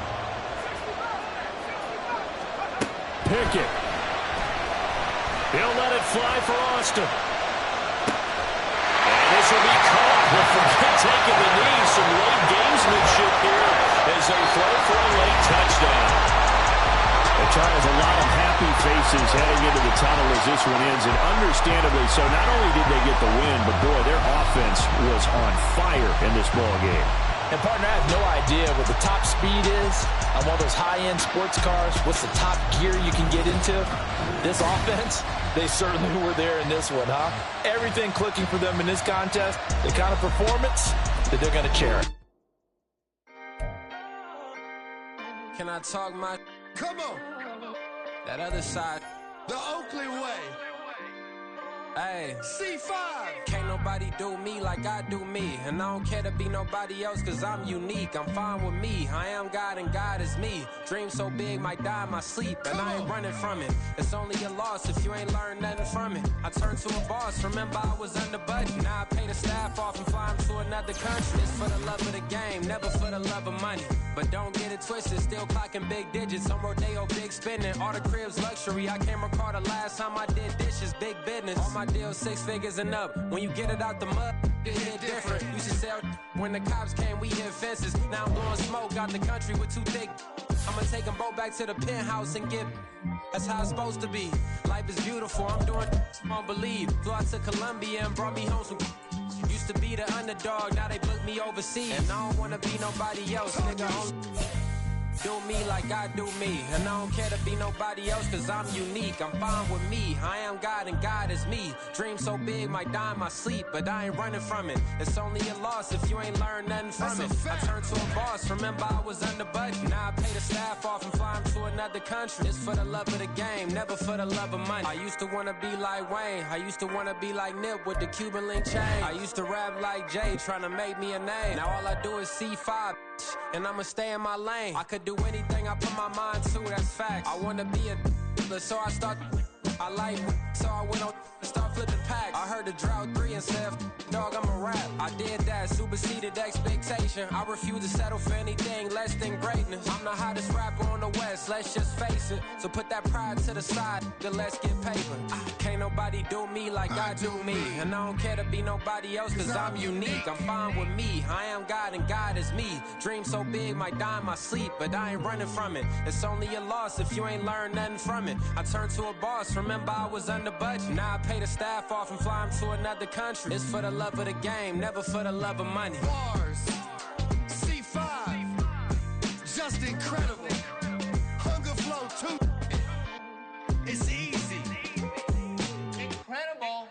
Pickett. He'll let it fly for Austin. And this will be caught. But forget taking the knee. Some late gamesmanship here as they throw for a late touchdown. Charles, a lot of happy faces heading into the tunnel as this one ends, and understandably so. Not only did they get the win, but boy, their offense was on fire in this ball game. And partner, I have no idea what the top speed is on one of those high-end sports cars. What's the top gear you can get into? This offense, they certainly were there in this one, huh? Everything clicking for them in this contest, the kind of performance that they're going to cherish. Can I talk my... Come on. That other side. The Oakley way. Hey. C5. Can't nobody do me like I do me. And I don't care to be nobody else cause I'm unique. I'm fine with me. I am God and God is me. Dream so big might die in my sleep. And I ain't running from it. It's only a loss if you ain't learned nothing from it. I turned to a boss. Remember I was under budget. Now I pay the staff off and fly them to another country. It's for the love of the game. Never for the love of money. But don't get it twisted. Still clocking big digits. I'm Rodeo big spending. All the cribs luxury. I can't recall the last time I did dishes. Big business. All my deals 6 figures and up. When you get it out the mud, it hit different. Used to sell when the cops came, we hit fences. Now I'm blowing smoke out the country with 2 thick. I'ma take them both back to the penthouse and get. That's how it's supposed to be. Life is beautiful. I'm doing won't believe. Flew out to Colombia and brought me home some. Used to be the underdog, now they book me overseas. And I don't wanna be nobody else, nigga. Do me like I do me. And I don't care to be nobody else cause I'm unique. I'm fine with me. I am God and God is me. Dream so big might die in my sleep. But I ain't running from it. It's only a loss if you ain't learned nothing from it. I turned to a boss. Remember I was under budget. Now I pay the staff off and fly them to another country. It's for the love of the game, never for the love of money. I used to wanna be like Wayne. I used to wanna be like Nip with the Cuban link chain. I used to rap like Jay trying to make me a name. Now all I do is C5 and I'ma stay in my lane. I could do anything I put my mind to, that's facts. I wanna be a so I start. I like so I went on and start flipping packs. I heard the drought 3 and said, dog, I'm a rap. I did that, superseded expectation. I refuse to settle for anything less than greatness. I'm the hottest rapper on the West, let's just face it. So put that pride to the side, then let's get paper. Can't nobody do me like I do me. And I don't care to be nobody else cause I'm unique. I'm fine with me, I am God and God is me. Dream so big might die in my sleep, but I ain't running from it. It's only a loss if you ain't learned nothing from it. I turned to a boss, remember I was under budget. Now I pay the staff off and fly them to another country. It's for the love of the game, never for the love of money. Bars. C5. Just incredible. Hunger flow 2. It's easy. Incredible.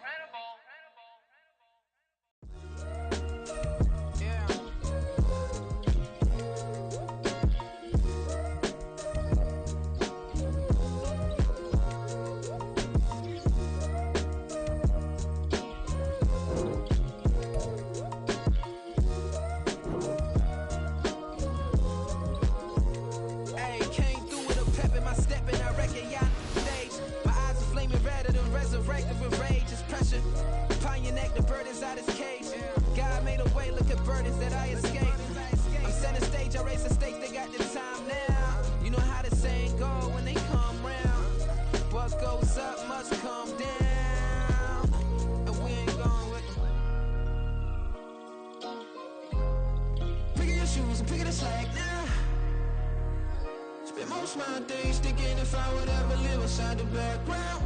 most my days thinking if I would ever live inside the background.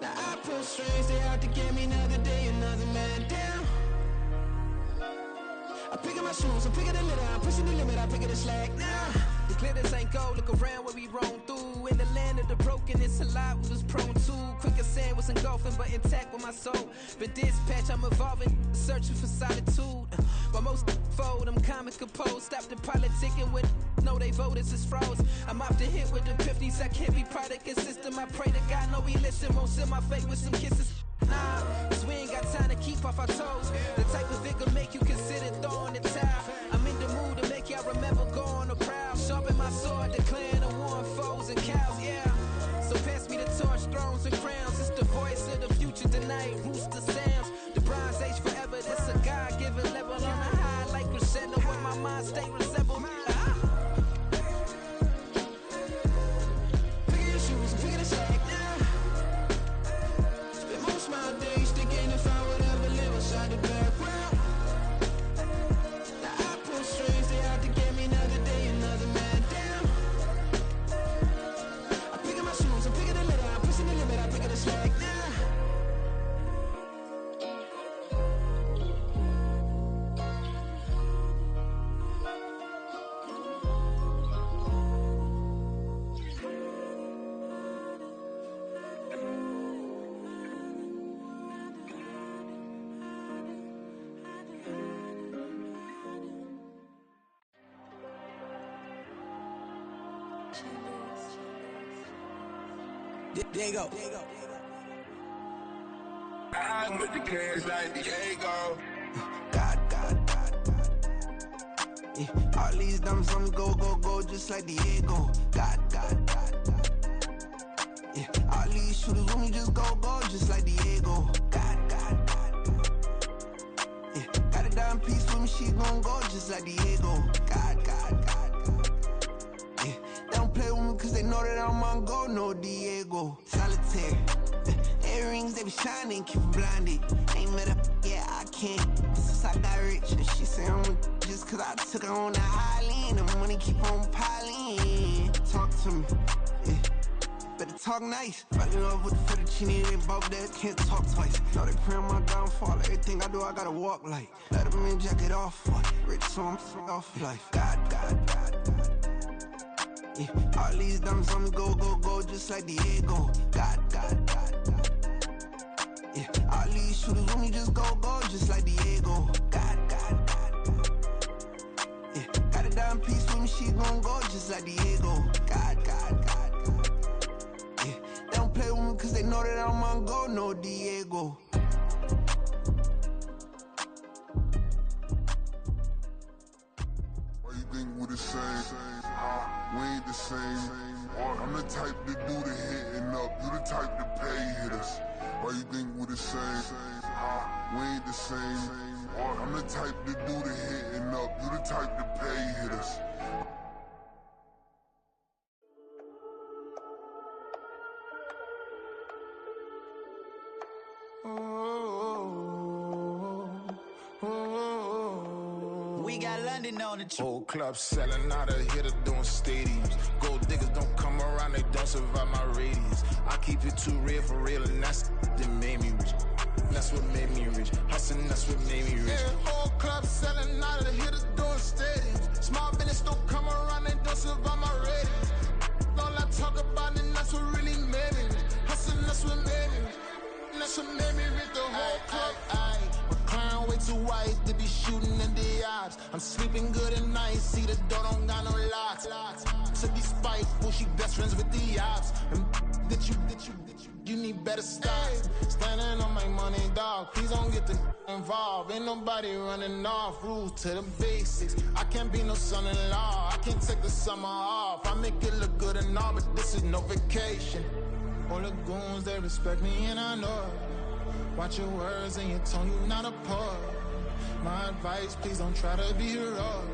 Now I pull strings, they out to get me another day, another man down. I'm picking my shoes, I'm picking the litter, I'm pushing the limit, I'm picking the slack now. The glitters ain't gold, look around where we roam through. In the land of the broken, it's a lot we was prone to. Quicker sand was engulfing, but intact with my soul. But dispatch, I'm evolving, searching for solitude. While most fold, I'm comic composed. Stop the politicking with no, they voters is froze. I'm off the hit with the 50s, I can't be product and system. I pray to God, no, we listen, won't send my fate with some kisses. Nah, cause we ain't got time to keep off our toes. The type of vigor make you consider throwing the towel. I'm in the mood to make y'all remember going to proud. Sharpen my sword, declaring the war on foes and cows, yeah. So pass me the torch, thrones and crowns. It's the voice of the future tonight, rooster sounds. The Bronze Age forever, this a God-given level. On a high like crescendo, where my mind state resemble. Picking your shoes, I'm picking the slack now. Spend most my days thinking if I would ever live inside the background. Now I pull strings, they out to get me another day, another man down. I'm picking my shoes, I'm picking the litter, I'm pushing the limit, I'm picking the slack now. There you go. I'm with the cash like Diego. God. Yeah, all these diamonds on me go, just like Diego. God. Yeah, all these shooters on me just go, just like Diego. God. Yeah, got a dime piece with me, she gon' go just like Diego. God. Yeah, they don't play with me cause they know that I'm on go, no Diego. Solitaire. Earrings, they be shining, keep blinded. Ain't met up, yeah, I can't. Since I got rich, and she say I'm just cause I took her on the island. The money keep on piling. Talk to me, yeah. Better talk nice. Fell in love with the fettuccine, they both dead, can't talk twice. Know they pray on my downfall, everything I do, I gotta walk like. Let them in, jacket off, rich, so I'm off life. God. Yeah, all these diamonds on me go, just like Diego. God. Yeah, all these shooters on me just go, just like Diego. God. Yeah, got a dime piece with me, she gon' go just like Diego. God. Yeah, they don't play with me cause they know that I'm on go, no Diego. Why you think we the same? We ain't the same. I'm the type to do the hitting up. You the type to pay hitters. Why you think we the same? We ain't the same. I'm the type to do the hitting up. You the type to pay hitters. We got London on the Whole club selling out of hitter doing stadiums. Gold diggers don't come around, they don't survive my radius. I keep it too real for real, and that's that made me rich. That's what made me rich. Hustling, that's what made me rich. Yeah, whole club selling out of hitters doing stadiums. Small business don't come around, they don't survive my radius. All I talk about, and that's what really made me rich. Hustling, that's what made me rich. That's what made me rich, the whole club. McLaren way too white to be shooting in the odds. I'm sleeping good at night, see the door don't got no locks. To be spiteful, she best friends with the ops. And you need better stop. Standing on my money, dog. Please don't get involved. Ain't nobody running off. Rules to the basics. I can't be no son-in-law. I can't take the summer off. I make it look good and all, but this is no vacation. All the goons, they respect me and I know it. Watch your words and your tone, you not a poet. My advice, please don't try to be heroic.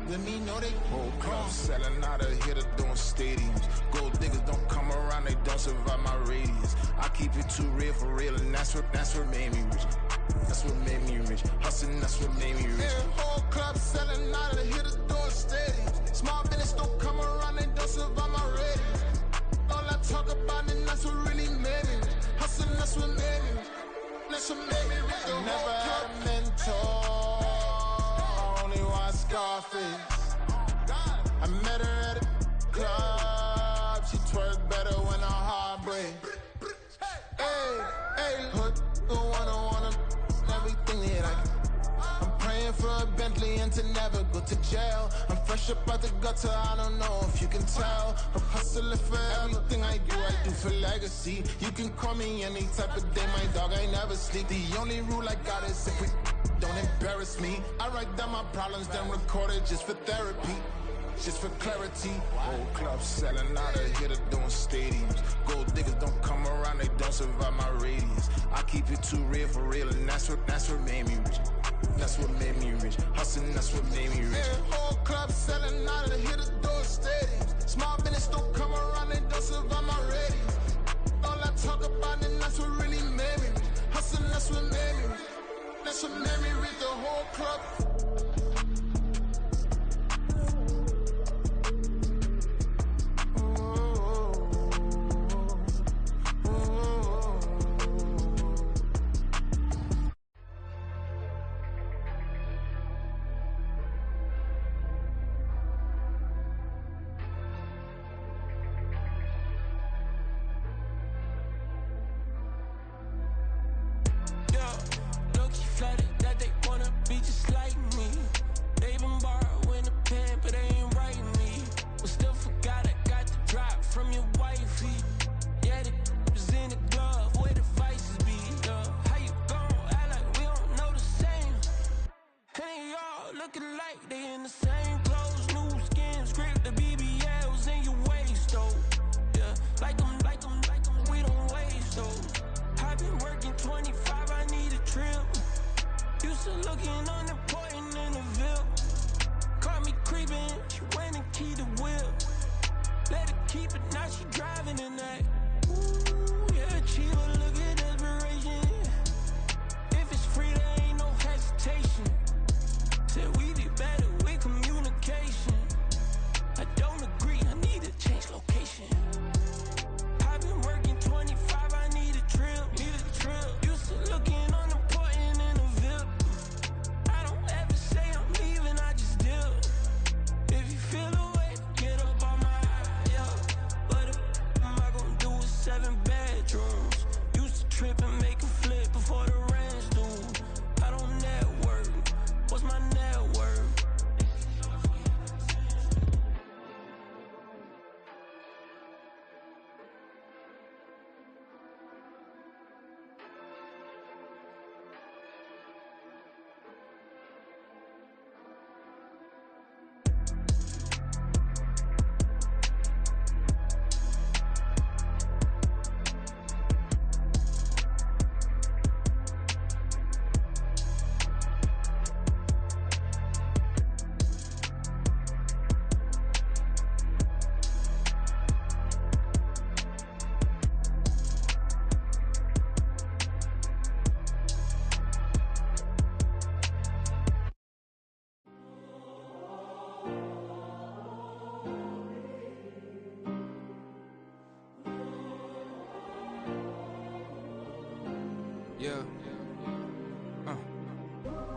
Let me know they whole club selling out of hitter doing stadiums. Gold diggers don't come around, they don't survive my radius. I keep it too real for real, and that's what made me rich. That's what made me rich. Hustling, that's what made me rich. Yeah, whole club selling out of hitters doing stadiums. Small business don't that's what really made me. Hustling, that's what made me. That's what made me rich. I never had a mentor. I only watch Scarface. I met her at a club. She twerk better when her heart breaks. Hey, put the wanna everything that I can. I'm praying for a Bentley and to never go to jail. I'm fresh up out the gutter, I don't know if you can tell. I'm hustling for everything I do for legacy. You can call me any type of day, my dog, I never sleep. The only rule I got is if we don't embarrass me. I write down my problems, then record it just for therapy. Just for clarity, whole club selling out of here, doing stadiums. Gold diggers don't come around, they don't survive my radius. I keep it too real for real, and that's what made me rich. That's what made me rich. Hustling, that's what made me rich. Yeah, whole club selling out of here, doing stadiums. Small business don't come around, they don't survive my radius. All I talk about, and that's what really made me rich. Hustling, that's what made me rich. That's what made me rich. The whole club.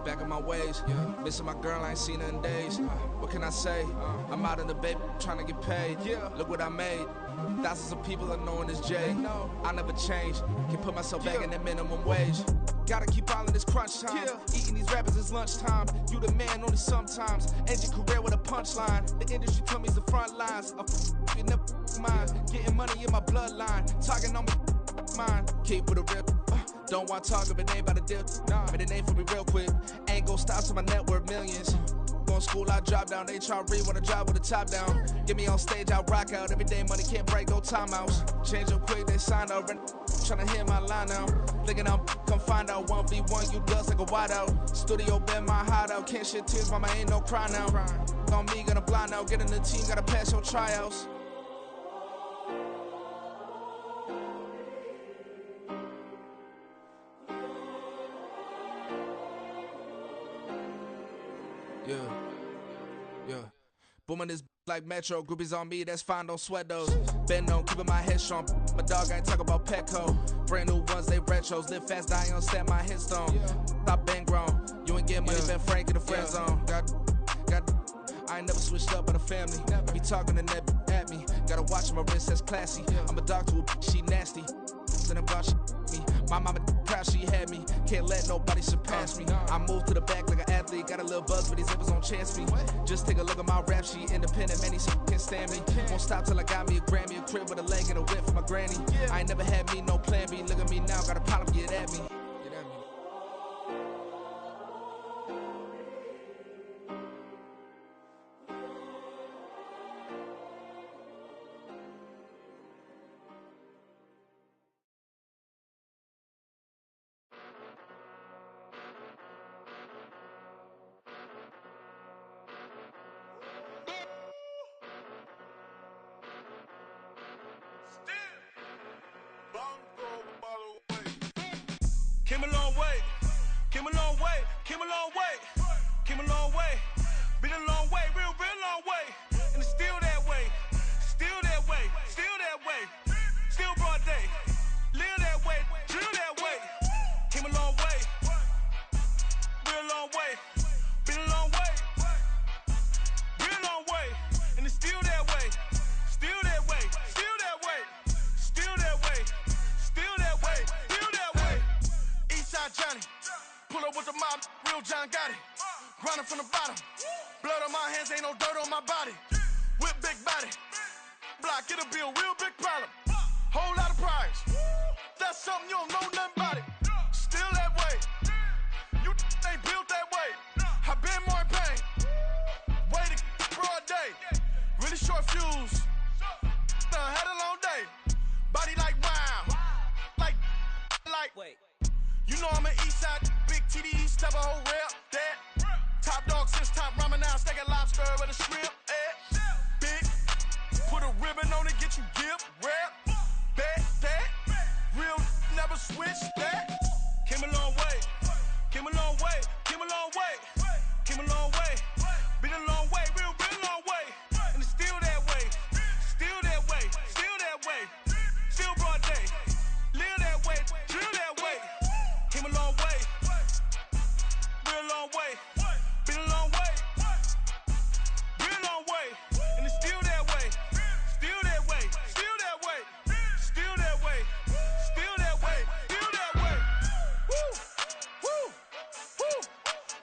Back in my ways, missing my girl, I ain't seen her in days. What can I say? I'm out in the baby, trying to get paid. Look what I made. Thousands of people are knowing this Jay. I never change. Can put myself back in that minimum wage. Gotta keep all in this crunch time. Eating these rappers is lunchtime. You the man only sometimes. End your career with a punchline. The industry told me it's the front lines. You never mind. Getting money in my bloodline. Talking on me, mine. Keep with a rip. Don't want to talk if it ain't about a dip. But it ain't for me real quick. Ain't gon' stop till my net worth millions. Going school, I drop down. They try to read when I drive with the top down. Get me on stage, I rock out. Every day money can't break, go timeouts. Change up quick, they sign up. Tryna hear my line now. Thinking I'm come find out 1v1, you dust like a wideout. Studio been my hideout. Can't shed tears, mama ain't no cry now. On me, gonna blind out. Get in the team, gotta pass your tryouts. Yeah. Booming this like Metro. Groupies on me, that's fine, don't sweat those. Been on, keeping my head strong. My dog ain't talk about Petco. Brand new ones, they retros. Live fast, die on set, my headstone. Stop been grown. You ain't getting money, been Frank in the friend zone. I ain't never switched up on the family. Be talking to that at me. Gotta watch my wrist, that's classy. I'm a dog to a she nasty. And about she me. My mama proud she had me. Can't let nobody surpass me. I move to the back like an athlete. Got a little buzz, but these zippers don't chance me. Just take a look at my rap sheet. Independent, man, these can't stand me. Won't stop till I got me a Grammy, a crib with a leg and a whip for my granny. I ain't never had me no plan B. Look at me now, got a problem, get at me. Came a long way, came a long way, came a long way, came a long way, been a long way, real long way, and it's still that way, still that way, still that way, still broad day, live that way, drill that way, came a long way, real long way, been a long way, real long way, and it's still that way, still that way, still that way, still that way, still that way, still that way. Eastside Johnny, pull up with the mob, real John Gotti. Grinding from the bottom, blood on my hands, ain't no dirt on my body. Whip big body, block, it'll be a real big problem. Whole lot of prize, that's something you don't know nothing about it. Still that way, you ain't built that way. I been more in pain, way to broad day. Really short fuse, had a long day. Body like wow, like. Wait. You know I'm an Eastside, big TDE, step a whole rep, that. Top dog since top ramen now, stack a lobster with a shrimp, Big, put a ribbon on it, get you gift, rap, bet, that. Real, never switch, that. Came a long way, came a long way, came a long way, came a long way. Been a long way, real long way, and it's still that way, still that way, still that way, still broad day. Live that way, drill that way. Came a long way, real long way, been a long way, real long way, and it's still that way, still that way, still that way, still that way, still that way, still that way. Woo, woo, woo.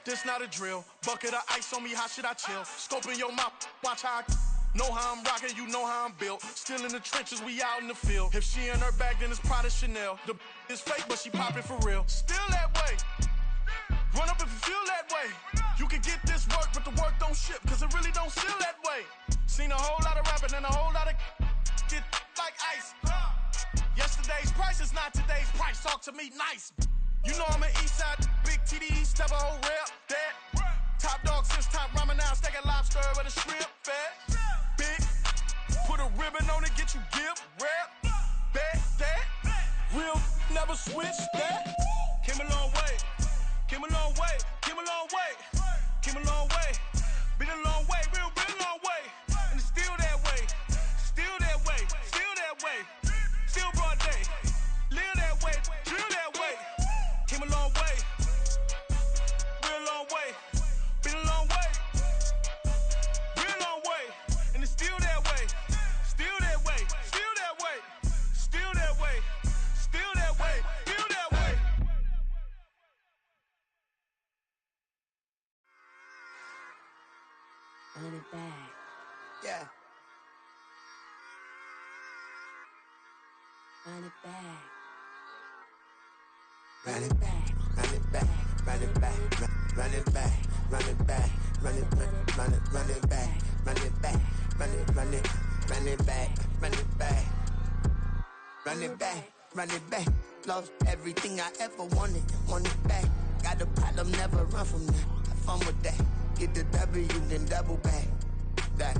This not a drill, bucket of ice on me, how should I chill? Scoping your mouth, watch how I know how I'm rocking, you know how I'm built. Still in the trenches, we out in the field. If she in her bag, then it's Prada Chanel. The is fake, but she poppin' for real. Still that way. Run up if you feel that way. You can get this work, but the work don't ship, cause it really don't feel that way. Seen a whole lot of rapping and a whole lot of get like ice. Yesterday's price is not today's price. Talk to me nice. You know I'm an Eastside, big TDE, step a whole rep, that. Top dog since top ramen now, stack a lobster with a shrimp, fat. Big, put a ribbon on it, get you gift, rap, bet, that. Real, never switch, that. Came a long way, came a long way, came a long way, came a long way. Been a long way, real long way, and it's still that way, still that way, still that way, still broad day. Live that way, drill that way. Came a long way, real long way. Been a long way, real long way, and it's still that way, still that way, still that way, still that way, still that way, still that way. Run it back. Yeah. Run it back. Run it back, run it back, run it back, run it back, run it back, run it back, run it back, run it back, run it back, run it back, run it back, run it back. Lost everything I ever wanted, want it back. Got a problem, never run from that. Have fun with that. Get the W, then double back. That.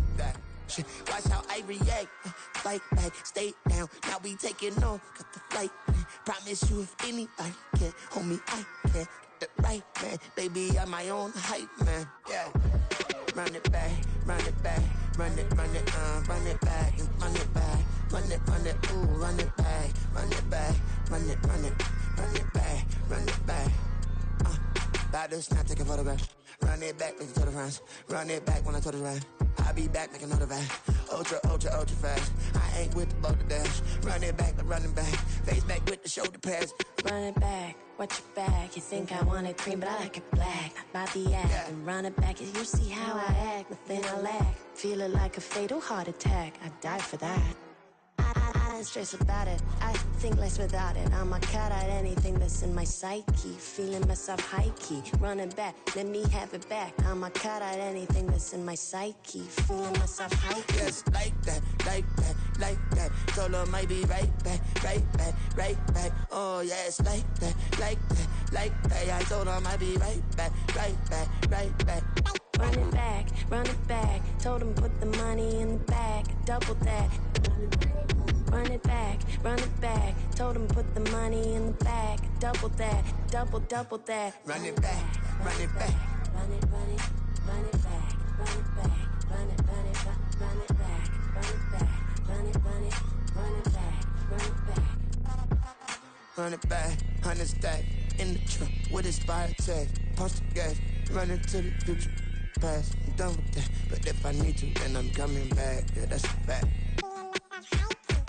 Shit. Watch how I react. Fight back, stay down. Now we taking off, got the flight. Promise you if anybody can hold me, I can. Get it right, man. Baby, I'm my own hype, man. Yeah. run it back, run it back, run it back, and run it back, run it, ooh, run it back, run it back, run it back, run it back. About to snap, take a photograph. Run it back, make it to the front. Run it back when I told it right. I'll be back, make another back. Ultra, ultra, ultra fast. I ain't with the boulder dash. Run it back, running back. Face back with the shoulder pads. Run it back, watch your back. You think I want it cream, but I like it black. Not by the act. And run it back, you see how I act. Nothing I lack. Feel it like a fatal heart attack. I'd die for that. I don't stress about it. I think less without it. I'ma cut out anything that's in my psyche. Feeling myself high key. Running back, let me have it back. I'ma cut out anything that's in my psyche. Feeling myself high key. Yes, like that, like that, like that. Told her might be right back, right back, right back. Oh yes, like that, like that, like that. I told her might be right back, right back, right back. Run it back, run it back. Told him put the money in the bag. Double that. Run it back, run it back. Told him put the money in the bag. Double that, double that. Run it back, run it back. Run it, run it, run it back, run it back, run it, run it, run it back, run it back, run it, run it, run it back, run it back. Run it back, 100 stack in the truck with expired tag. Punch the gas, run into the future. Past, I'm done with that. But if I need to, then I'm coming back. Yeah, that's a fact.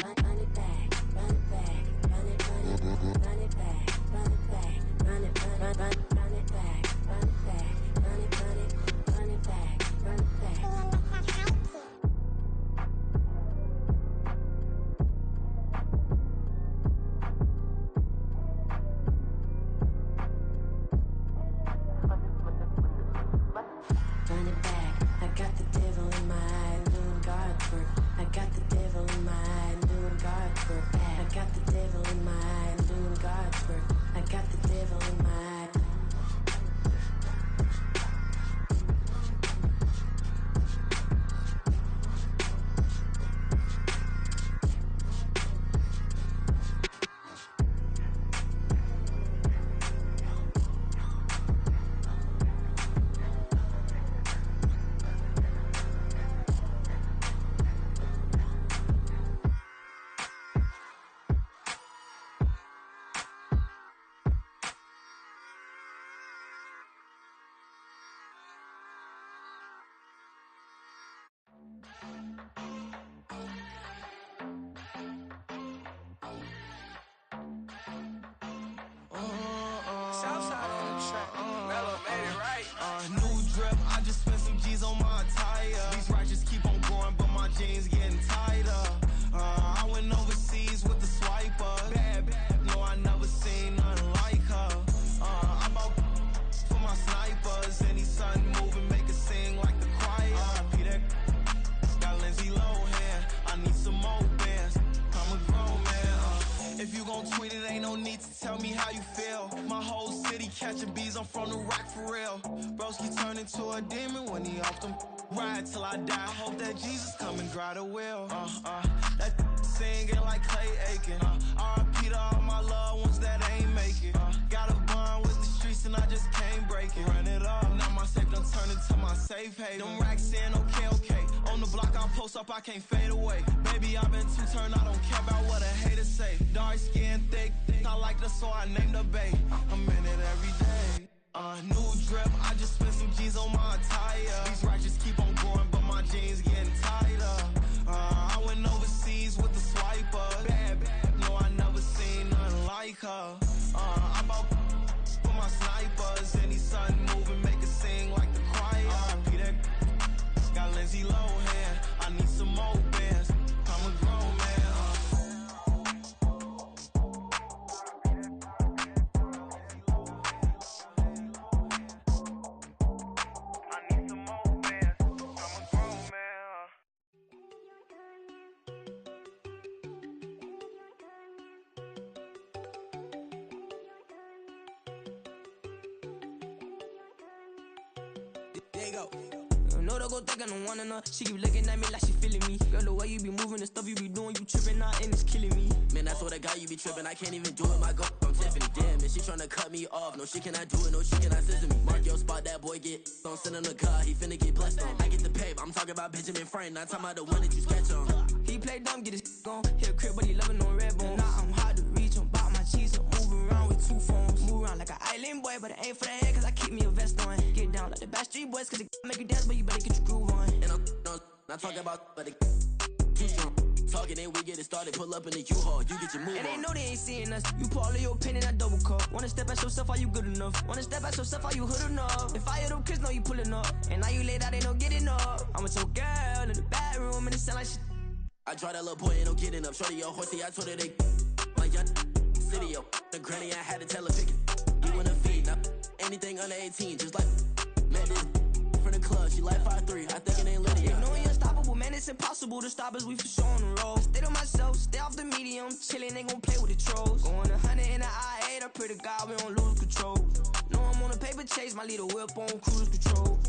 Run it back, run it back, run it, run it, run it back, run it back, run it, run it back, run it back, run it, run it, run it back, run it back. Run it back, I got the devil in my eye, doing guard work. I got the devil in my eye, doing guard work. I got the devil in my eye, doing guard work. I got the devil in my eye. New drip, I just spent some G's on my attire. These righteous keep on going, but my jeans getting tighter. I went overseas with the swiper. Bad, bad, no, I never seen nothing like her. I bought for my snipers. Any sun moving, make it sing like the choir. Peter got Lindsay Lohan. I need some more bands. I'm a grown man. If you gon' tweet it, ain't no need to tell me how you feel. My whole city catching bees, I'm from the rock for real. Broski turn into a demon when he off them. Ride till I die. I hope that Jesus come and grab the wheel. That singing like Clay Aiken. R.I.P. to all my loved ones that ain't make it. Got a bond with the streets and I just can't break it. Run it up, now my safe done turn into my safe haven. Them racks in, okay, okay. On the block I post up, I can't fade away. Baby, I've been too turned, I don't care about what a hater say. Dark skin, thick, I like the so I named the bay. I'm in it every day. New drip, I just spent some G's on my attire. These righteous keep on going, but my jeans getting tighter. I went overseas with the swiper. Bad, bad, no, I never seen nothing like her. I bought for my snipers. Any sun moving, make it sing like the choir. Peter got Lindsay Lohan. I need some more bands. I'm a grown man. know they go think I don't want her. She keep looking at me like she feeling me. Girl, the way you be moving, the stuff you be doing, you tripping out and it's killing me. Man, that's what I got, you be tripping. I can't even do it, my girl from Tiffany. Damn, and she tryna cut me off. No, she cannot do it, no, she cannot scissor me. Mark your spot, that boy get don't send him a car, he finna get blessed on. I get the pay, I'm talking about Benjamin Franklin, not talking about the one that you sketch on. He play dumb, get his gone. Hit a crib, but he loving on red bone. Now I'm hard to reach, I'm bout my cheese, I'm moving around with 2 phones. Move around like an island boy, but it ain't for the head, cause I keep me a vest on. Get down like the Backstreet Boys, cause it make you dance, but you better get your groove on. And I'm not talking about, but it too strong. Talking, then we get it started, pull up in the U-Haul, you get your move and on. they know they ain't seeing us. You put all of your pen in that double cup. Wanna step at yourself, are you good enough? Wanna step at yourself, are you hood enough? If I hear them kids, know you pulling up. And now you laid out, they don't get enough. I'm with your girl in the bedroom, and it sound like shit. I draw that little boy, ain't no getting up. Shorty, your horsey, I told her they my young city, yo. The granny, I had to tell her pick it. You wanna feed, now anything under 18, just like met this from the club. She like 5'3", I think it ain't Lydia. You know we unstoppable, man, it's impossible to stop us, we for sure on the road. Stay to myself, stay off the medium, chillin', ain't gon' play with the trolls. Going 100 in the I-8, I pray to God we don't lose control. Know I'm on a paper chase, my little whip on cruise control.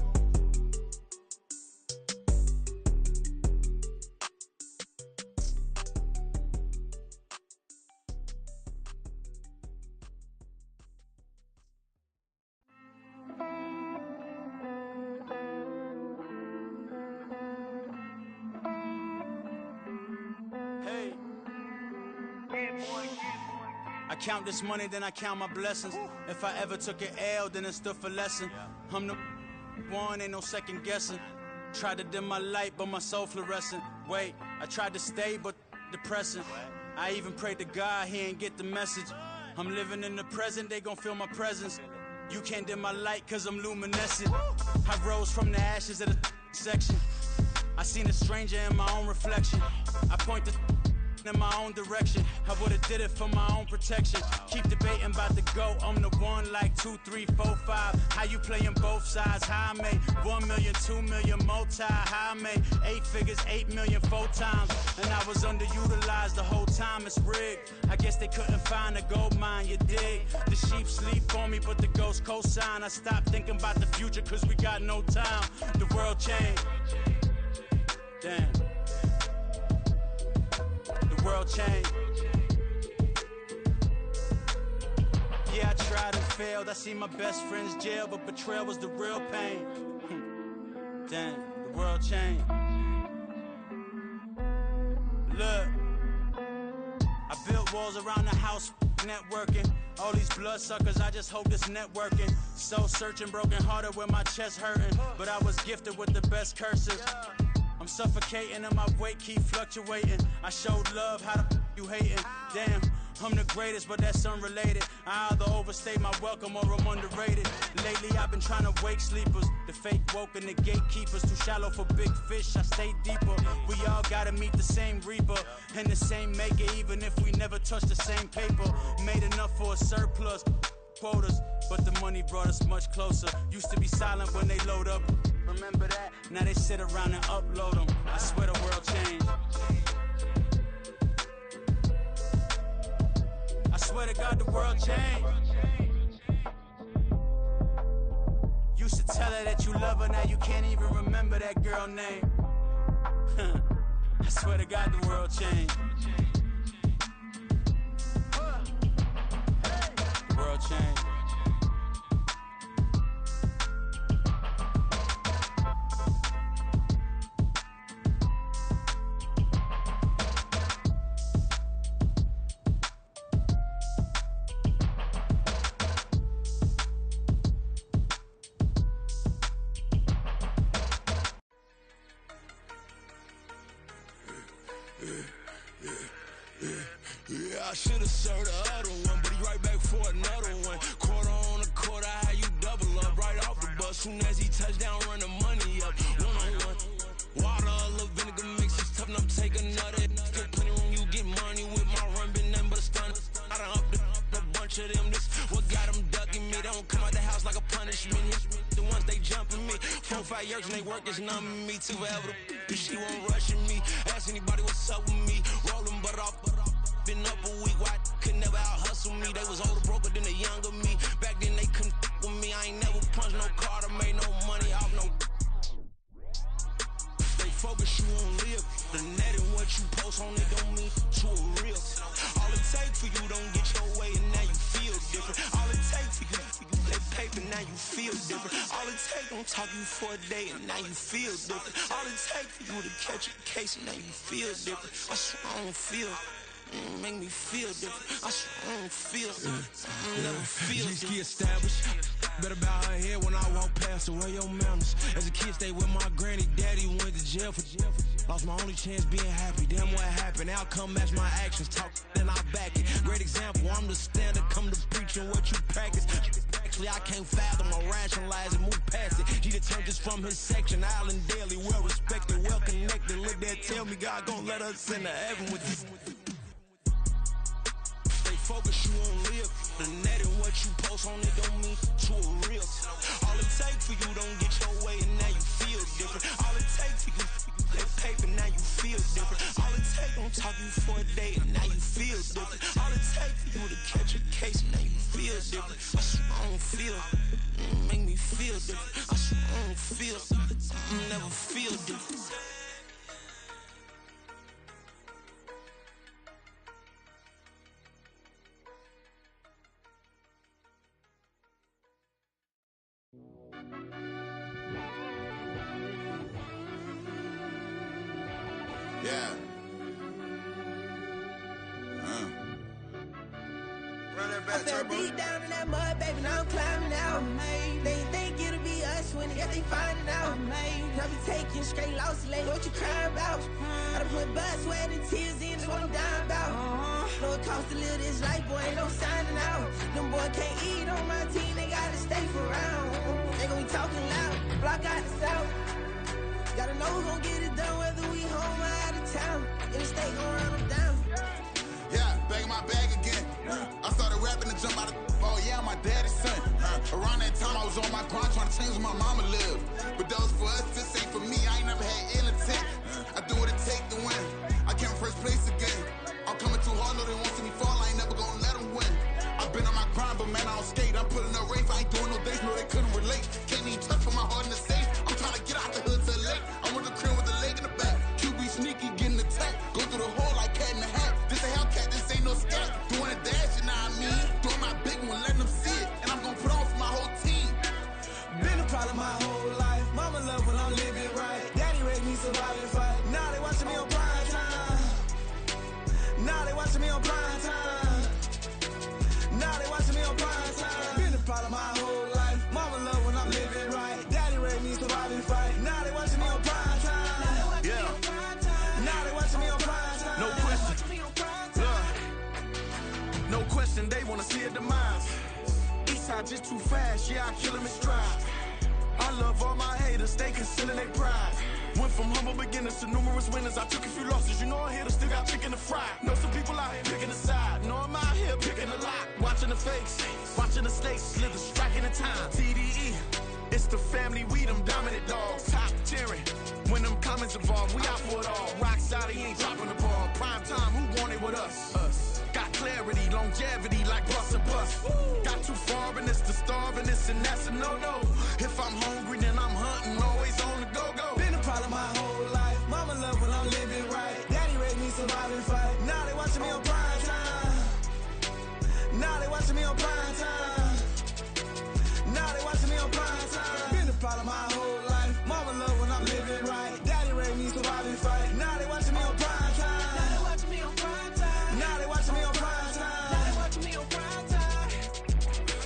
I count this money, then I count my blessings. If I ever took an L, then it stood for lesson. I'm the one, ain't no second guessing. Tried to dim my light, but my soul fluorescent. Wait, I tried to stay, but depressing. I even prayed to God, he ain't get the message. I'm living in the present, they gon' feel my presence. You can't dim my light, cause I'm luminescent. I rose from the ashes of the section. I seen a stranger in my own reflection. I point the in my own direction. I would've did it for my own protection. Keep debating about the GOAT. I'm the one like 2, 3, 4, 5. How you playing both sides? How I made 1 million, 2 million, multi. How I made 8 figures, 8 million, 4 times. And I was underutilized the whole time. It's rigged. I guess they couldn't find a gold mine, you dig? The sheep sleep on me, but the ghost co-sign. I stopped thinking about the future, cause we got no time. The world changed. Damn. The world changed. Yeah, I tried and failed. I see my best friends jail, but betrayal was the real pain. Damn, the world changed. Look, I built walls around the house, networking. All these bloodsuckers, I just hope this networking. Soul searching, broken hearted with my chest hurting. But I was gifted with the best curses. I'm suffocating and my weight keep fluctuating. I showed love, how the you hating? Damn, I'm the greatest, but that's unrelated. I either overstay my welcome or I'm underrated. Lately I've been trying to wake sleepers. The fake woke and the gatekeepers. Too shallow for big fish, I stay deeper. We all gotta meet the same reaper and the same maker, even if we never touch the same paper. Made enough for a surplus. Quotas, but the money brought us much closer. Used to be silent when they load up. Remember that? Now they sit around and upload them. I swear the world changed. I swear to God the world changed. Used to tell her that you love her, now you can't even remember that girl name. I swear to God the world changed. The world changed. Yeah, I should've served the other one, but he right back for another one. Quarter on a quarter, how you double up right off the bus. Soon as he touch down, run the money up. One-on-one. Water, a little vinegar mix, it's tough enough to take another. Get plenty room, you get money with my run, been nothing but a stun. I done up a bunch of them, this what got them ducking me. They don't come out the house like a punishment. The ones they jumping me. 4 or 5 years and they work is numbing me. Too forever, she won't rushing me. Ask anybody what's up with me. Rolling butt off. Been up a week, why could never out hustle me? They was older, broker than the younger me. Back then they couldn't with me. I ain't never punched no card or made no money off no. focus, you won't live. The net and what you post on it don't mean to a real. All it takes for you don't get your way and now you feel different. All it takes for you that paper, now you feel different. All it takes don't talk you for a day and now you feel different. All it takes for you to catch a case and now you feel different. I swear I don't feel. Make me feel different. I swear I don't feel. Never feel different. Established. Better bow her head when I walk past her. Where your manners? As a kid, stayed with my granny. Daddy went to jail for lost my only chance being happy. Damn, what happened? Outcome match my actions. Talk, then I back it. Great example. I'm the standard. Come to preaching what you practice. Actually, I can't fathom or rationalize and move past it. He determined just from his section. Island Daily, well respected, well connected. Look there, tell me God gon' let us into heaven with this. Focus, you won't live. The net and what you post on it don't mean to a real. All it takes for you don't get your way and now you feel different. All it takes for you that paper, now you feel different. All it takes don't talk you for a day and now you feel different. All it takes for you to catch a case and now you feel different. I swear I don't feel. Make me feel different. I swear I don't feel. Never feel different. Yeah. Run that back, I fell deep down in that mud, baby, now I'm climbing out. They think it'll be us when they finding out. I be taking straight losses, like what you crying about? I done put blood, sweat, and tears in, that's what I'm dying about. Know it costs to live this life, boy, ain't no signing out. Them boy can't eat on my team, they gotta stay for round. They gon' be talking loud, block out the south. Gotta know who gon' get it done, whether we home or out of town. In the state gon' run them down. Yeah, back in my bag again. I started rapping to jump out of. Oh yeah, I'm my daddy's son. Around that time I was on my grind trying to change where my mama lived. But that was for us, this ain't for me. I ain't never had ill intent. I do what it take to win. I came first place again. I'm coming too hard, no they won't see me fall. I ain't never gonna let them win. I've been on my grind, but man I don't skate. I'm putting up race, I ain't doing no days, no they couldn't relate. Can't even touch for my heart in the safe. I'm trying to get out the hood to the lake. I'm with the crib with the leg in the back. QB sneaky, getting attacked. Go through the hole like cat in the hat. This a Hellcat, this ain't no scat. Doing a dash, you know what I mean? Doing my big one, letting them see it. And I'm gonna put on for my whole team. Been a problem my whole life. Mama love when I'm living right. Daddy raised me survive and fight. Now they watching me on prime time. Now they watching me on prime time. Now they watching me on prime time. Been a problem my whole life. Mama love when I'm living right. Daddy raised me survive and fight. Now they watching me on prime time. Yeah. Now they watching me on prime time. No question. No question, they wanna see a demise. Eastside just too fast, yeah, I kill him in stride. I love all my haters, they concealing their pride. Went from humble beginners to numerous winners. I took a few losses, you know I'm here to still got chicken to fry. Know some people out here picking a side. Know I'm out here picking a lot. Watching the fakes, watching the snakes slither, striking the time. TDE, it's the family, we them dominant dogs. Top tiering, when them comments involved, we out for it all. Rock solid, he ain't dropping the ball. Prime time, who want it with us? Us. Got clarity, longevity like bust and bust. Got too far and it's the starving, this and that's a no-no. If I'm hungry, then I'm hunting, always on the go-go. Been a problem my whole life. Mama love when I'm living right. Daddy raised me survive and fight. Now they watching me on prime time. Now they watching me on prime time. Now they watching me on prime time. Been a problem my whole life. Mama love when I'm living right. Daddy raised me survive and fight. Now they watching me on prime time. Now they watching me on prime time. Now they watching me on prime time. Now they watching me on prime time.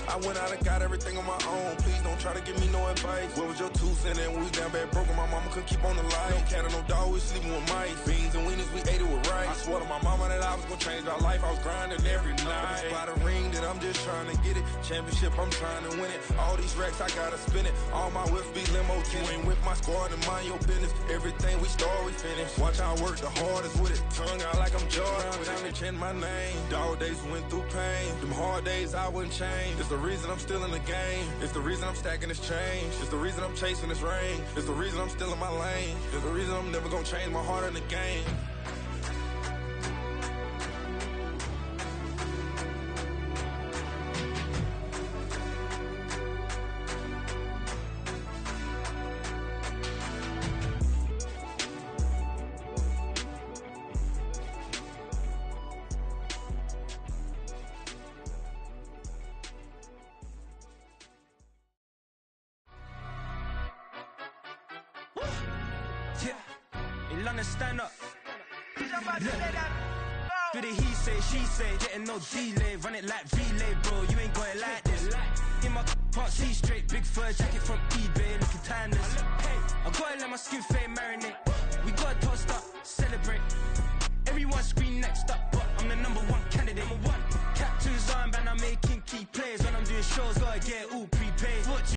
I went out and got everything on my own. Please don't try to give me no advice. What was your 2 cents and we was down bad broke and my mama couldn't keep on the light. No cat or no dog, we sleeping with mice. Beans and wieners, we ate it with rice. I swore to my mama that I was gonna change our life. I was grinding every night. By the ring that I'm just trying to get it. Championship, I'm trying to win it. All these racks, I gotta spin it. All my whips be limo tinted. You ain't with my squad and mind your business. Everything we start, we finish. Watch how I work the hardest with it. Tongue out like I'm Jordan. Without me change my name. Dog days went through pain. Them hard days I wouldn't change. It's the reason I'm still in the game. It's the reason I'm stacking this change. It's the reason I'm chasing this rain. It's the reason I'm still in my lane. It's the reason I'm never gonna change my heart in the game. London, stand up. Do the he say, she say, getting no delay. Run it like relay, bro, you ain't got it like this. In my part, see straight, big fur jacket from eBay, looking timeless. Hey, I gotta let my skin fade marinate. We gotta toast up, celebrate. Everyone scream next up, but I'm the #1 candidate. Captain's armband, I'm making key plays. When I'm doing shows, gotta get it all